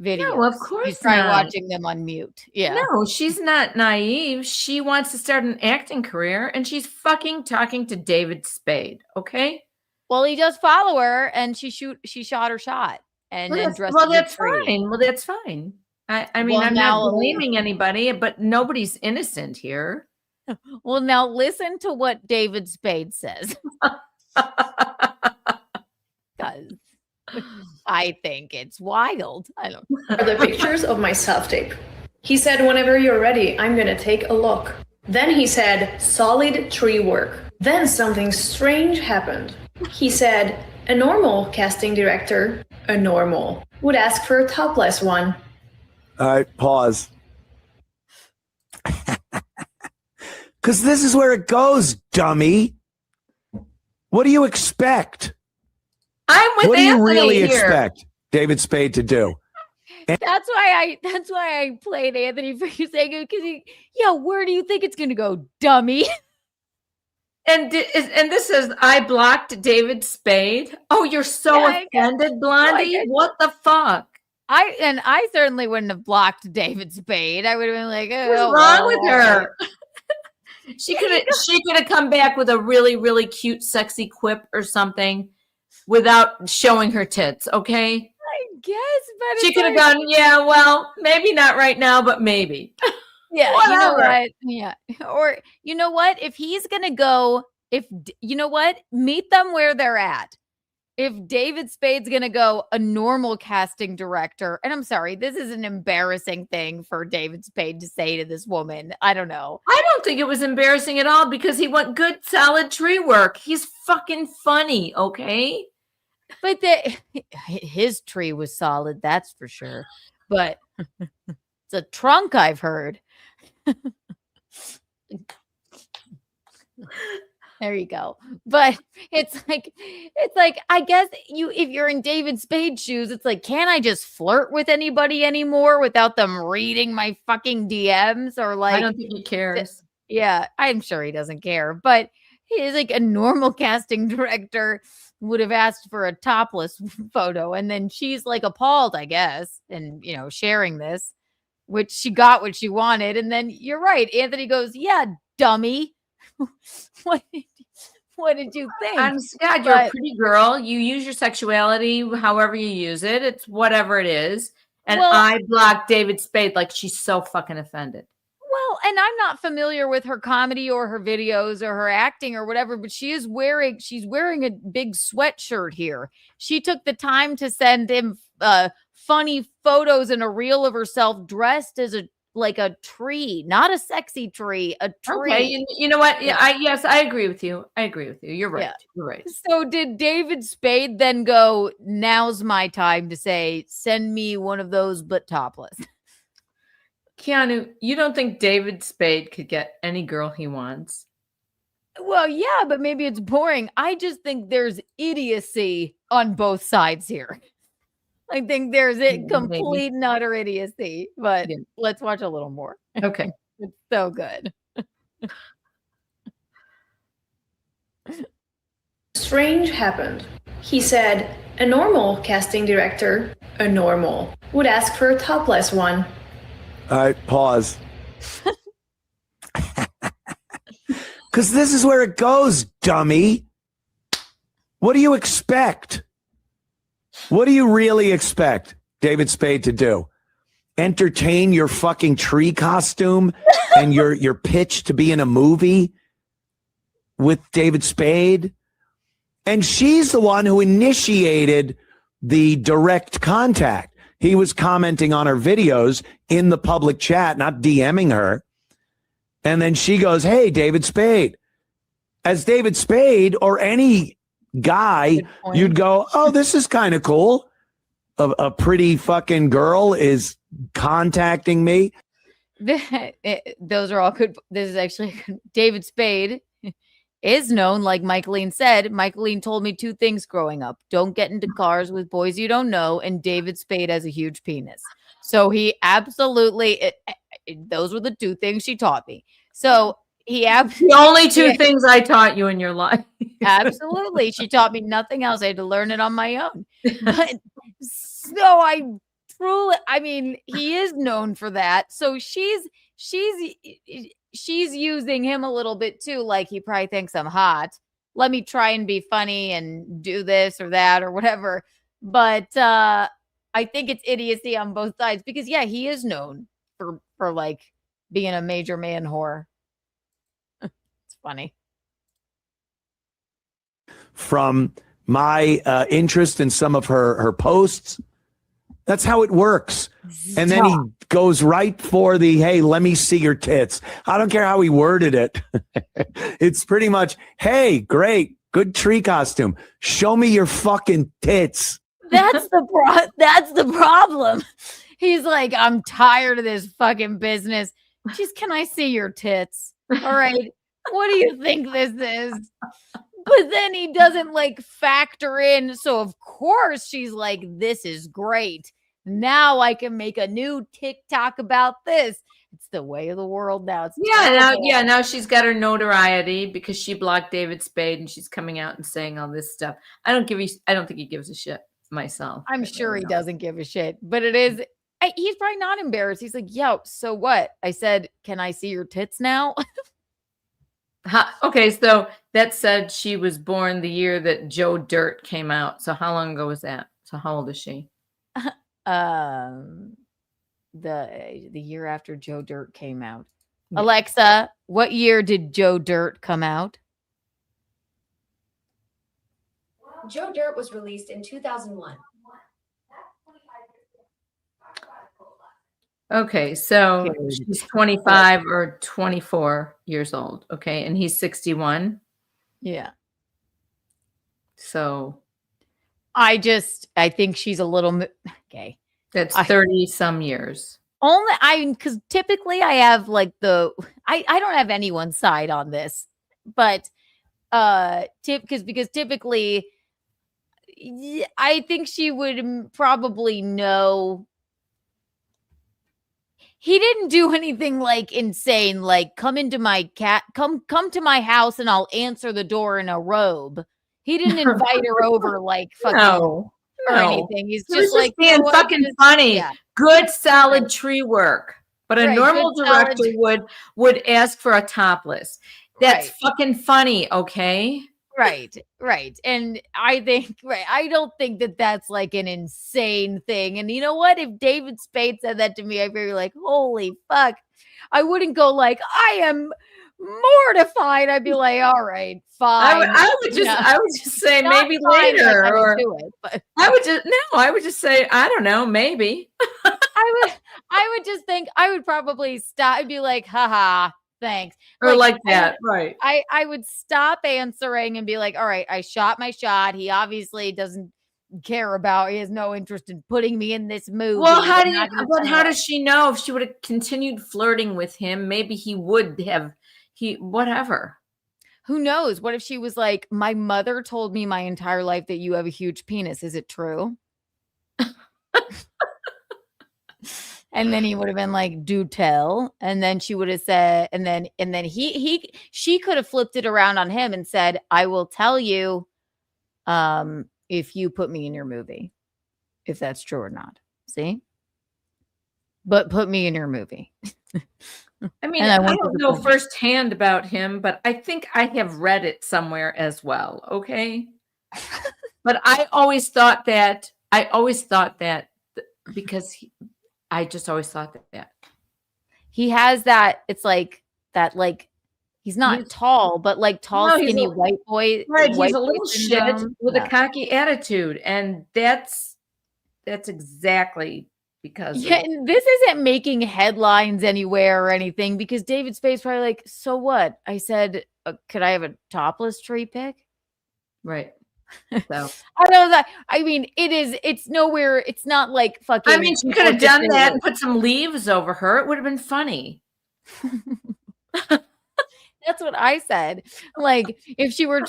S3: videos.
S4: No, of course
S3: she's probably watching them on mute. Yeah.
S4: No, she's not naive. She wants to start an acting career and she's fucking talking to David Spade. Okay.
S3: Well, he does follow her and she shot her shot and then dressed.
S4: Well, that's fine. Well, that's fine. I mean, I'm not blaming anybody, but nobody's innocent here.
S3: Well, now listen to what David Spade says. Because I think it's wild. I don't know.
S10: The pictures of my self-tape. He said, whenever you're ready, I'm going to take a look. Then he said, solid tree work. Then something strange happened. He said, a normal casting director, a normal, would ask for a topless one.
S9: All right, pause. Because this is where it goes, dummy. What do you expect?
S4: I'm with
S9: what do
S4: Anthony
S9: you really
S4: here.
S9: expect David Spade to do?
S3: That's why I played Anthony for you saying it, because where do you think it's gonna go, dummy?
S4: And this says I blocked David Spade. Oh, you're so offended, Blondie. What the fuck?
S3: I certainly wouldn't have blocked David Spade. I would have been like,
S4: what's wrong with her? She could have come back with a really, really cute, sexy quip or something without showing her tits, okay?
S3: I guess, but
S4: she could have gone, yeah, well, maybe not right now, but maybe.
S3: Yeah, you know what? Yeah. Or you know what? If he's going to go, you know what? Meet them where they're at. If David Spade's going to go a normal casting director, and I'm sorry, this is an embarrassing thing for David Spade to say to this woman. I don't know.
S4: I don't think it was embarrassing at all because he went good, solid tree work. He's fucking funny, okay?
S3: But his tree was solid, that's for sure. But it's a trunk, I've heard. There you go. But it's like I guess if you're in David Spade's shoes, it's like, can I just flirt with anybody anymore without them reading my fucking DMs? Or like,
S4: I don't think he cares.
S3: Yeah, I'm sure he doesn't care. But he's like a normal casting director would have asked for a topless photo, and then she's like appalled, I guess, and sharing this, which she got what she wanted. And then you're right, Anthony goes, yeah, dummy. What did you think?
S4: I'm Scott, you're a pretty girl. You use your sexuality however you use it. It's whatever it is. And I blocked David Spade like she's so fucking offended.
S3: Well, and I'm not familiar with her comedy or her videos or her acting or whatever, but she's wearing a big sweatshirt here. She took the time to send him funny photos and a reel of herself dressed as like a tree, not a sexy tree, a tree.
S4: Okay, you know what? Yeah, I agree with you. I agree with you. You're right.
S3: Yeah.
S4: You're right.
S3: So did David Spade then go, now's my time to say, send me one of those but topless?
S4: Keanu, you don't think David Spade could get any girl he wants?
S3: Well, yeah, but maybe it's boring. I just think there's idiocy on both sides here. I think there's complete and utter idiocy, but let's watch a little more.
S4: Okay.
S3: It's so good.
S10: Strange happened. He said, a normal casting director, a normal, would ask for a topless one.
S9: All right, pause. Because this is where it goes, dummy. What do you expect? What do you really expect David Spade to do? Entertain your fucking tree costume and your pitch to be in a movie with David Spade? And she's the one who initiated the direct contact. He was commenting on her videos in the public chat, not DMing her. And then she goes, hey, David Spade. As David Spade or any guy, you'd go, oh, this is kind of cool. A pretty fucking girl is contacting me.
S3: Those are all good. This is actually David Spade is known, like Michaelene said. Michaelene told me two things growing up: don't get into cars with boys you don't know, and David Spade has a huge penis. So he absolutely, those were the two things she taught me. So he absolutely,
S4: the only two things I taught you in your life.
S3: Absolutely. She taught me nothing else. I had to learn it on my own. But so I mean, he is known for that. So she's using him a little bit too. Like, he probably thinks I'm hot. Let me try and be funny and do this or that or whatever. But I think it's idiocy on both sides because, yeah, he is known for like being a major man whore. It's funny.
S9: From my interest in some of her posts, that's how it works. And then he goes right for the, hey, let me see your tits. I don't care how he worded it. It's pretty much, hey, great, good tree costume. Show me your fucking tits.
S3: That's the problem. He's like, I'm tired of this fucking business. Just, can I see your tits? All right. What do you think this is? But then he doesn't like factor in. So of course she's like, this is great. Now I can make a new TikTok about this. It's the way of the world now. It's
S4: now she's got her notoriety because she blocked David Spade and she's coming out and saying all this stuff. I don't think he gives a shit myself.
S3: I'm sure he doesn't give a shit, but it is. He's probably not embarrassed. He's like, yo, so what? I said, can I see your tits now?
S4: Okay, so that said she was born the year that Joe Dirt came out. So how long ago was that? So how old is she?
S3: The year after Joe Dirt came out. Yeah. Alexa, what year did Joe Dirt come out?
S8: Joe Dirt was released in 2001.
S4: Okay, so she's 25 or 24 years old. Okay, and he's 61.
S3: Yeah.
S4: So
S3: I think she's a little okay.
S4: That's 30 some years.
S3: Because typically I have like I don't have anyone's side on this, but because typically I think she would probably know. He didn't do anything like insane, like come to my house and I'll answer the door in a robe. He didn't invite her over like fucking or anything. He's just like
S4: being fucking funny. Yeah. Good solid tree work. But a normal director would ask for a topless. That's fucking funny, okay?
S3: Right. And I think, I don't think that that's like an insane thing. And you know what? If David Spade said that to me, I'd be like, holy fuck. I wouldn't go like, I am mortified. I'd be like, all right, fine.
S4: I would just say maybe later. Or
S3: do it, but
S4: I would just say, I don't know, maybe.
S3: I would just think I would probably stop and be like, haha, thanks.
S4: Or like that, right.
S3: I would stop answering and be like, all right, I shot my shot. He obviously doesn't care about, he has no interest in putting me in this movie.
S4: Well, how does she know if she would have continued flirting with him? Maybe he would have, whatever.
S3: Who knows? What if she was like, my mother told me my entire life that you have a huge penis. Is it true? And then he would have been like, do tell. And then she would have said, and then she could have flipped it around on him and said, I will tell you if you put me in your movie, if that's true or not. See? But put me in your movie.
S4: I mean, I don't know firsthand about him, but I think I have read it somewhere as well. Okay. But I always thought that because I just always thought that
S3: he has that. It's like that, like he's not tall, but like tall, skinny white boy.
S4: Right. He's a little shit with a cocky attitude. And that's exactly because
S3: and this isn't making headlines anywhere or anything, because David Spade's probably like, so what? I said, could I have a topless tree pic?
S4: Right. So
S3: I know that. I mean, it's nowhere. It's not like fucking.
S4: I mean, she could have done that and put some leaves over her. It would have been funny.
S3: That's what I said. Like, if she were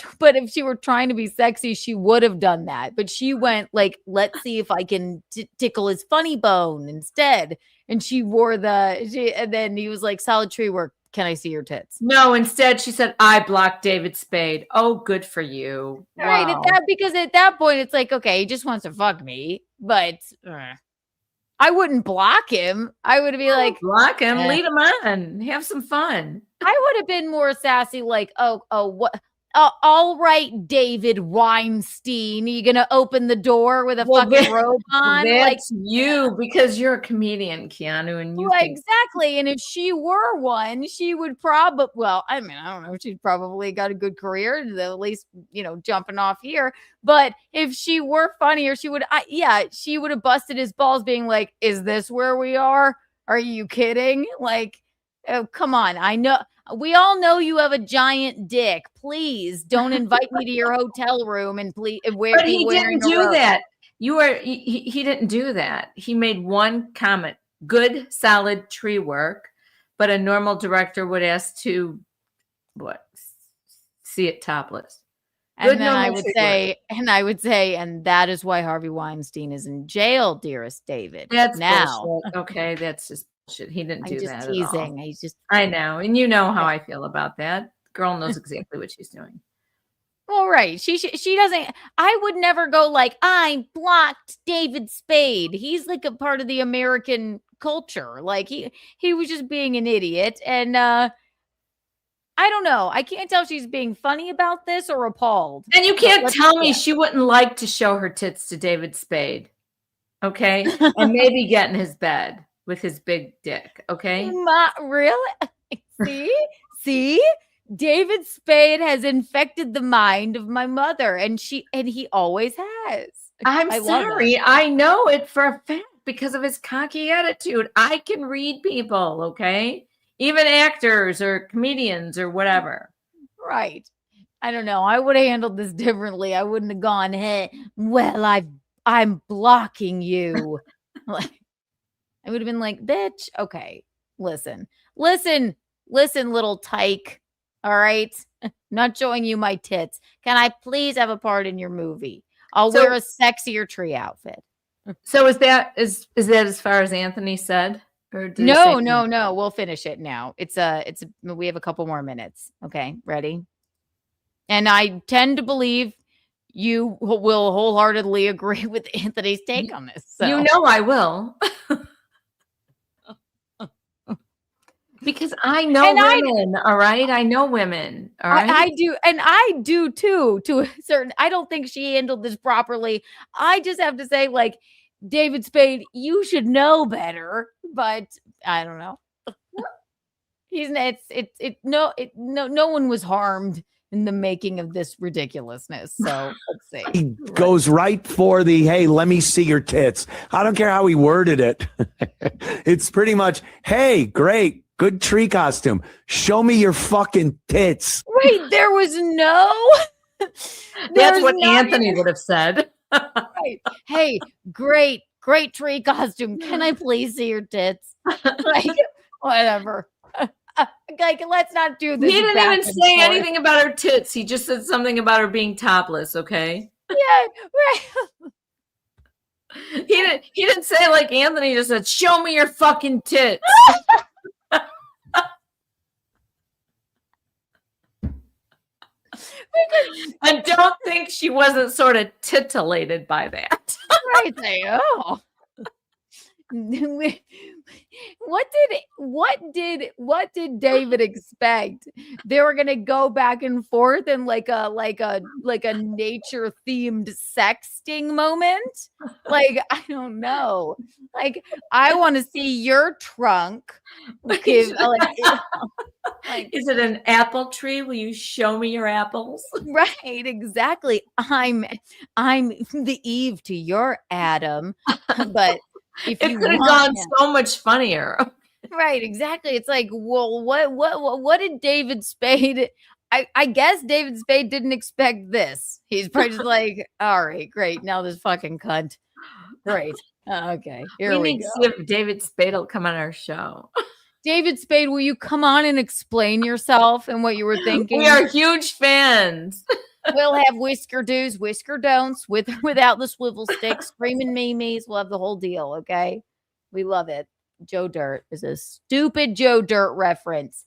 S3: trying to be sexy, she would have done that. But she went like, let's see if I can tickle his funny bone instead. And she wore and then he was like, solid tree work. Can I see your tits?
S4: No, instead she said, I blocked David Spade. Oh, good for you.
S3: Wow. Right. Because at that point, it's like, okay, he just wants to fuck me. But I wouldn't block him. I would be like,
S4: block him, lead him on, have some fun.
S3: I would have been more sassy, like, what? All right, David Weinstein, you gonna open the door with a fucking robe on?
S4: That's like you, because you're a comedian, Keanu, and you
S3: exactly. And if she were one, she would probably. Well, I mean, I don't know. She's probably got a good career, at least jumping off here. But if she were funnier, she would. She would have busted his balls, being like, "Is this where we are? Are you kidding? Like, oh, come on! I know." We all know you have a giant dick. Please don't invite me to your hotel room and please wear.
S4: But he didn't do that. He didn't do that. He made one comment: good, solid tree work. But a normal director would ask to see it topless.
S3: And then I would say, and that is why Harvey Weinstein is in jail, dearest David.
S4: That's
S3: now
S4: bullshit. Okay, that's just. He didn't do that
S3: teasing.
S4: at all.
S3: He's just.
S4: I know, and you know how I feel about that. Girl knows exactly what she's doing.
S3: Well, right. She doesn't. I would never go like, I blocked David Spade. He's like a part of the American culture. Like he was just being an idiot, and I don't know. I can't tell if she's being funny about this or appalled.
S4: And you can't tell me she wouldn't like to show her tits to David Spade, okay? And maybe get in his bed with his big dick, okay?
S3: Really? See? David Spade has infected the mind of my mother, and he always has.
S4: I'm sorry. I know it for a fact because of his cocky attitude. I can read people, okay? Even actors or comedians or whatever.
S3: Right. I don't know. I would have handled this differently. I wouldn't have gone, hey, well, I'm blocking you. Like, I would have been like, bitch, okay, listen, little tyke, all right? Not showing you my tits. Can I please have a part in your movie? I'll wear a sexier tree outfit.
S4: So is that as far as Anthony said? Or
S3: no. We'll finish it now. We have a couple more minutes. Okay, ready? And I tend to believe you will wholeheartedly agree with Anthony's take on this. So.
S4: You know I will. Because I know women, all right? I know women, all right?
S3: I do, and I do too, to a certain, I don't think she handled this properly. I just have to say, like, David Spade, you should know better, but I don't know. No one was harmed in the making of this ridiculousness. So let's see.
S9: He goes right for the, hey, let me see your tits. I don't care how he worded it. It's pretty much, hey, great, good tree costume. Show me your fucking tits.
S3: Wait, there was no.
S4: That's what Anthony would have said.
S3: Right. Hey, great tree costume. Can I please see your tits? Like, whatever. Like, let's not do this.
S4: He didn't even say anything about her tits. He just said something about her being topless. Okay.
S3: Yeah, right.
S4: He didn't say like Anthony just said, show me your fucking tits. I don't think she wasn't sort of titillated by that.
S3: Right. Say, oh. What did David expect? They were gonna go back and forth in like a nature themed sexting moment. Like, I don't know. Like, I want to see your trunk.
S4: Is it an apple tree? Will you show me your apples?
S3: Right, exactly. I'm the Eve to your Adam, but if
S4: it
S3: you
S4: could have
S3: want
S4: gone
S3: him.
S4: so much funnier.
S3: Right, exactly. It's like, well, what did David Spade? I guess David Spade didn't expect this. He's probably just like, all right, great. Now this fucking cunt. Great. Okay, here we
S4: need
S3: go.
S4: to see if David Spade will come on our show.
S3: David Spade, will you come on and explain yourself and what you were thinking?
S4: We are huge fans.
S3: We'll have whisker do's, whisker don'ts, with or without the swivel stick, screaming memes. We'll have the whole deal. Okay, we love it. Joe Dirt is a stupid Joe Dirt reference.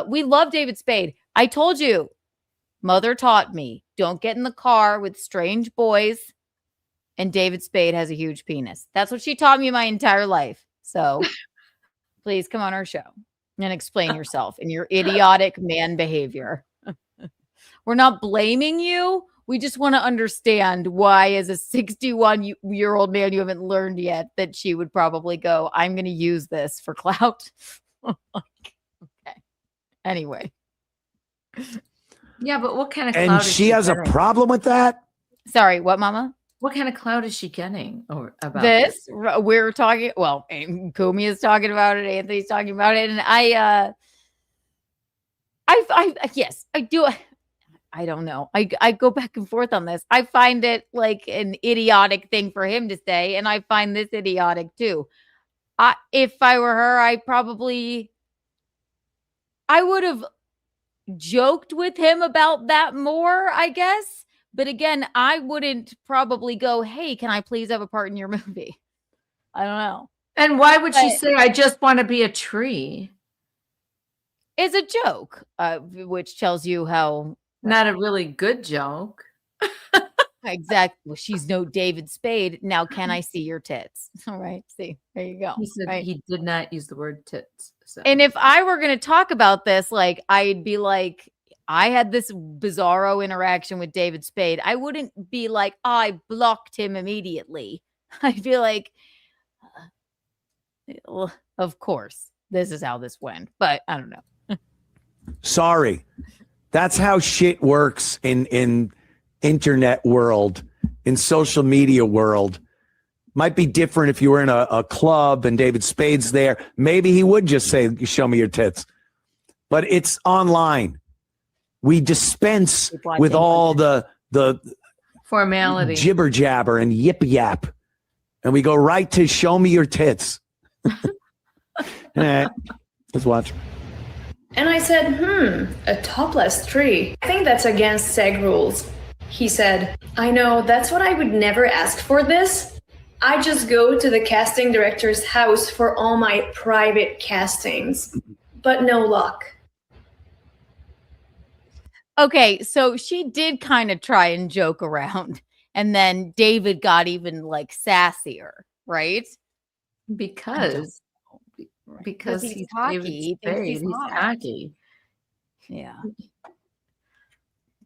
S3: We love David Spade. I told you, mother taught me, don't get in the car with strange boys. And David Spade has a huge penis. That's what she taught me my entire life. So please come on our show and explain yourself and your idiotic man behavior. We're not blaming you. We just want to understand why, as a 61-year-old man, you haven't learned yet that she would probably go, I'm going to use this for clout. Okay. Anyway.
S4: Yeah, but what kind of
S9: And
S4: clout
S9: she has a
S4: getting?
S9: problem with that?
S3: Sorry, what, Mama?
S4: What kind of clout is she getting about
S3: this? We're talking, well, Kumi is talking about it, Anthony's talking about it, and yes, I do. I don't know. I go back and forth on this. I find it like an idiotic thing for him to say, and I find this idiotic too. If I were her, I would have joked with him about that more, I guess. But again, I wouldn't probably go, hey, can I please have a part in your movie? I don't know.
S4: And why would she say, I just want to be a tree?
S3: It's a joke, which tells you how...
S4: Not a really good joke.
S3: Exactly. Well, she's no David Spade. Now, can I see your tits? All right. See, there you go.
S4: He said he did not use the word tits. So.
S3: And if I were going to talk about this, like, I'd be like, I had this bizarro interaction with David Spade. I wouldn't be like, oh, I blocked him immediately. I'd be like, of course, this is how this went. But I don't know.
S9: Sorry. That's how shit works in internet world, in social media world. Might be different if you were in a club and David Spade's there. Maybe he would just say, show me your tits. But it's online. We dispense with all the
S4: formality,
S9: jibber jabber and yip yap. And we go right to show me your tits. Let's watch.
S10: And I said, a topless tree. I think that's against SAG rules. He said, I know, that's what I would never ask for this. I just go to the casting director's house for all my private castings. But no luck.
S3: Okay, so she did kind of try and joke around. And then David got even like sassier, right?
S4: Because he's
S3: cocky.
S4: He's cocky.
S3: Yeah.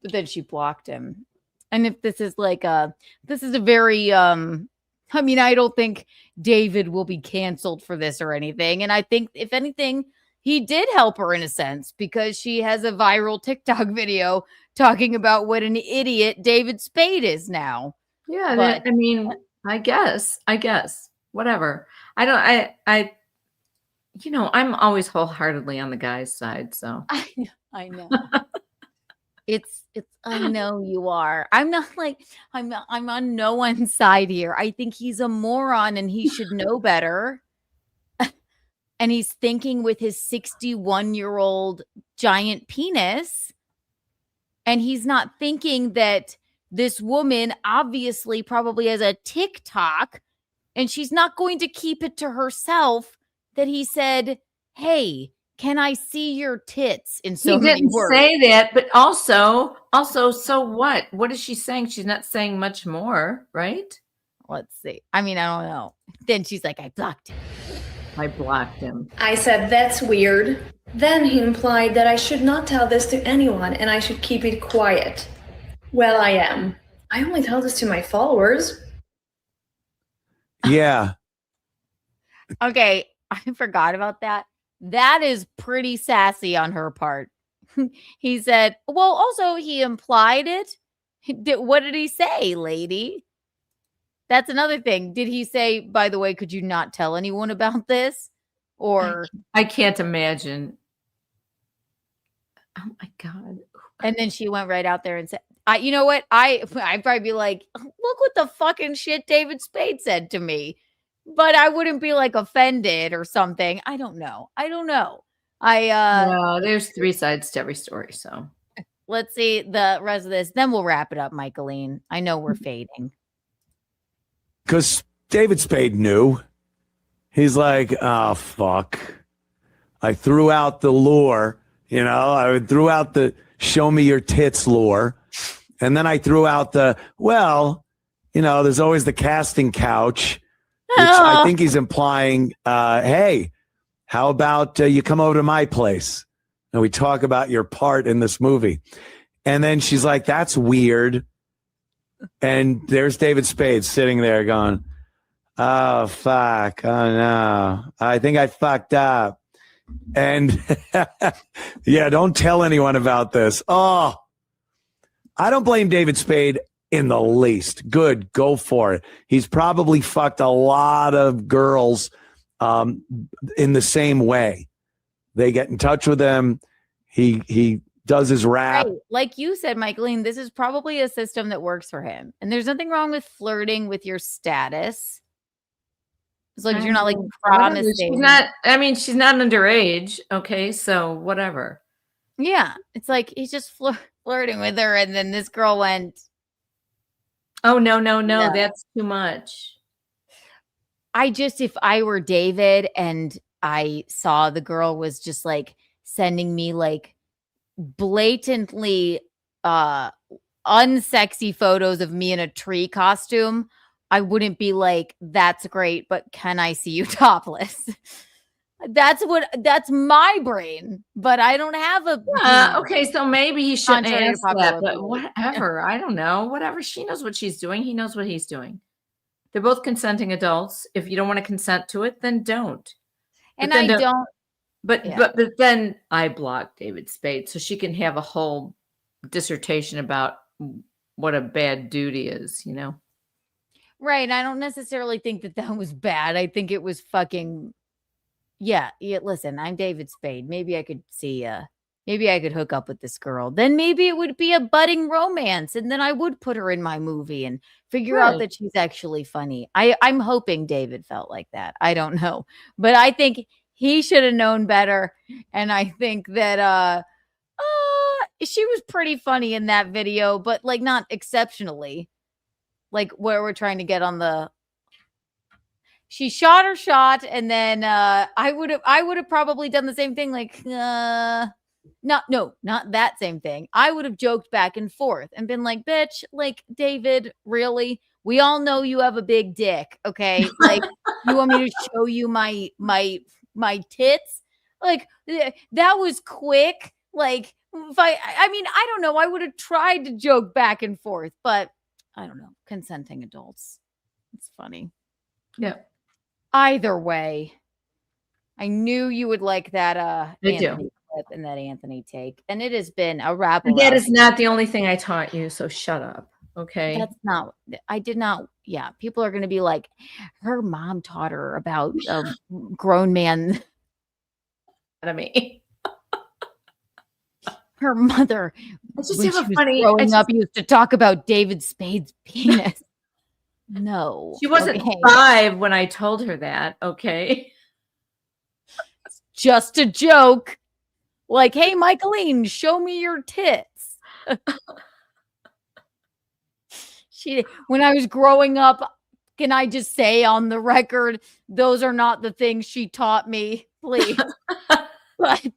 S3: But then she blocked him. And if this is like a very I mean, I don't think David will be canceled for this or anything. And I think if anything, he did help her in a sense because she has a viral TikTok video talking about what an idiot David Spade is now.
S4: Yeah,
S3: But
S4: I mean, I guess, whatever. I I'm always wholeheartedly on the guy's side. So
S3: I know. It's I know you are. I'm not like I'm on no one's side here. I think he's a moron and he should know better. And he's thinking with his 61-year-old giant penis. And he's not thinking that this woman obviously probably has a TikTok and she's not going to keep it to herself that he said, "Hey, can I see your tits?" in so many words.
S4: He didn't say that, but also, so what? What is she saying? She's not saying much more, right?
S3: Let's see. I mean, I don't know. Then she's like, I blocked him.
S4: I blocked him.
S10: I said, that's weird. Then he implied that I should not tell this to anyone and I should keep it quiet. Well, I am. I only tell this to my followers.
S9: Yeah.
S3: Okay, I forgot about that. That is pretty sassy on her part. He said, well, also he implied it. What did he say, lady? That's another thing. Did he say, by the way, could you not tell anyone about this? Or
S4: I can't imagine. Oh my God.
S3: And then she went right out there and said, you know what? I'd probably be like, look what the fucking shit David Spade said to me. But I wouldn't be like offended or something. I don't know.
S4: No, there's three sides to every story. So
S3: let's see the rest of this. Then we'll wrap it up, Michaelene. I know we're fading.
S9: Because David Spade knew. He's like, oh, fuck. I threw out the lure, I threw out the show me your tits lure. And then I threw out the, there's always the casting couch, which I think he's implying, hey, how about you come over to my place and we talk about your part in this movie? And then she's like, that's weird. And there's David Spade sitting there going, oh, fuck. Oh, no. I think I fucked up. And yeah, don't tell anyone about this. Oh, I don't blame David Spade in the least. Good. Go for it. He's probably fucked a lot of girls in the same way. They get in touch with him. He does his rap.
S3: Right. Like you said, Michaelene, this is probably a system that works for him. And there's nothing wrong with flirting with your status. As long as you're not like promising.
S4: She's not underage. Okay, so whatever.
S3: Yeah. It's like he's just flirting with her. And then this girl went,
S4: oh, no, that's too much.
S3: If I were David and I saw the girl was just like sending me like blatantly unsexy photos of me in a tree costume, I wouldn't be like, that's great, but can I see you topless? That's my brain, but I don't have a
S4: okay, so maybe he shouldn't ask that, but whatever. I don't know. Whatever. She knows what she's doing. He knows what he's doing. They're both consenting adults. If you don't want to consent to it, then don't.
S3: And I don't.
S4: But then I blocked David Spade so she can have a whole dissertation about what a bad dude he is,
S3: Right. I don't necessarily think that was bad. I think it was fucking. Yeah. Listen, I'm David Spade. Maybe I could maybe I could hook up with this girl. Then maybe it would be a budding romance. And then I would put her in my movie and figure out that she's actually funny. I'm hoping David felt like that. I don't know. But I think he should have known better. And I think that she was pretty funny in that video, but like not exceptionally. Like where we're trying to get on the. She shot her shot, and then I would have probably done the same thing. Like, not that same thing. I would have joked back and forth and been like, "Bitch, like David, really? We all know you have a big dick, okay? Like, you want me to show you my tits? Like, that was quick. Like, if I mean, I don't know. I would have tried to joke back and forth, but I don't know. Consenting adults. It's funny.
S4: Yeah.
S3: Either way, I knew you would like that Anthony clip and that Anthony take. And it has been a rabble.
S4: That is not the only thing I taught you, so shut up. Okay.
S3: That's not, I did not. Yeah. People are going to be like, her mom taught her about a grown man
S4: anatomy.
S3: Her mother,
S4: It's just
S3: when
S4: even
S3: she was
S4: funny.
S3: growing up, used to talk about David Spade's penis. No.
S4: She wasn't
S3: okay.
S4: 5 when I told her that. Okay.
S3: Just a joke. Like, hey, Michaelene, show me your tits. When I was growing up, can I just say on the record, those are not the things she taught me, please. But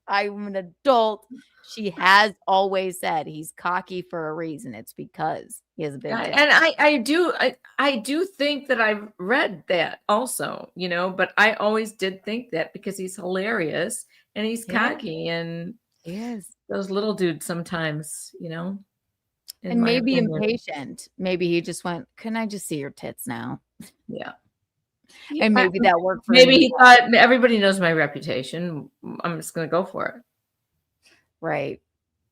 S3: I'm an adult. She has always said he's cocky for a reason. It's because he has a big dick.
S4: And I do think that I've read that also, you know, but I always did think that because he's hilarious and he's cocky and
S3: he is.
S4: Those little dudes sometimes, you know.
S3: And maybe impatient. Maybe he just went, can I just see your tits now?
S4: Yeah.
S3: And maybe that worked for him.
S4: Maybe he thought everybody knows my reputation. I'm just going to go for it.
S3: Right.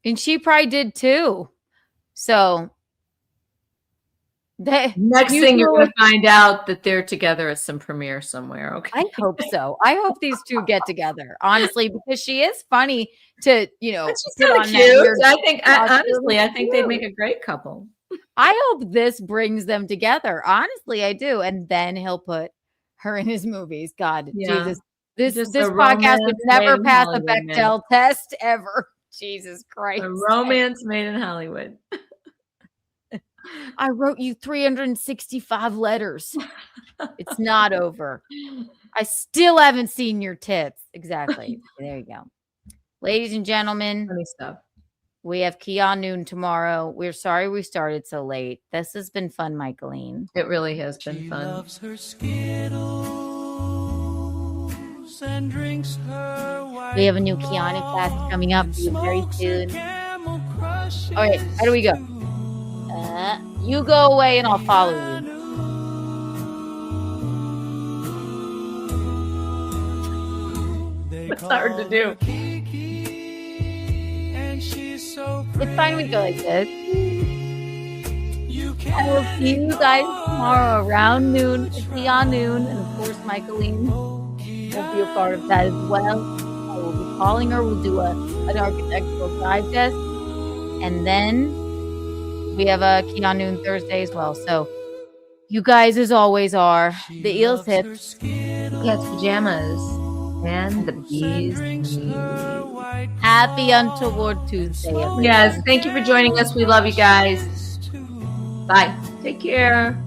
S3: And she probably did too. So
S4: next thing you're going to find out that they're together at some premiere somewhere. Okay.
S3: I hope so. I hope these two get together, honestly, because she is funny to, you know,
S4: put on cute. I think honestly, I think they'd make a great couple.
S3: I hope this brings them together. Honestly, I do. And then he'll put her in his movies. God, Jesus. This podcast would never pass a Bechdel test ever. Jesus Christ.
S4: A romance made in Hollywood.
S3: I wrote you 365 letters. It's not over. I still haven't seen your tits. Exactly. There you go. Ladies and gentlemen,
S4: funny stuff.
S3: We have Keanu tomorrow. We're sorry we started so late. This has been fun, Michaelene.
S4: It really has been fun.
S1: Loves her Skittles and drinks her white.
S3: We have a new Keanu class coming up very soon. All right, how do we go? You go away and I'll follow you.
S4: It's hard to do.
S3: It's fine we go like this. I will see you guys tomorrow around noon. It's beyond noon. And of course, Michaelene will be a part of that as well. I will be calling her. We'll do an architectural digest. And then we have a Keanu Thursday as well. So you guys, as always, are the Eels Hips,
S4: Cat's Pajamas, and the Bees Knees.
S3: Happy Untoward Tuesday, everybody.
S4: Yes, thank you for joining us. We love you guys. Bye. Take care.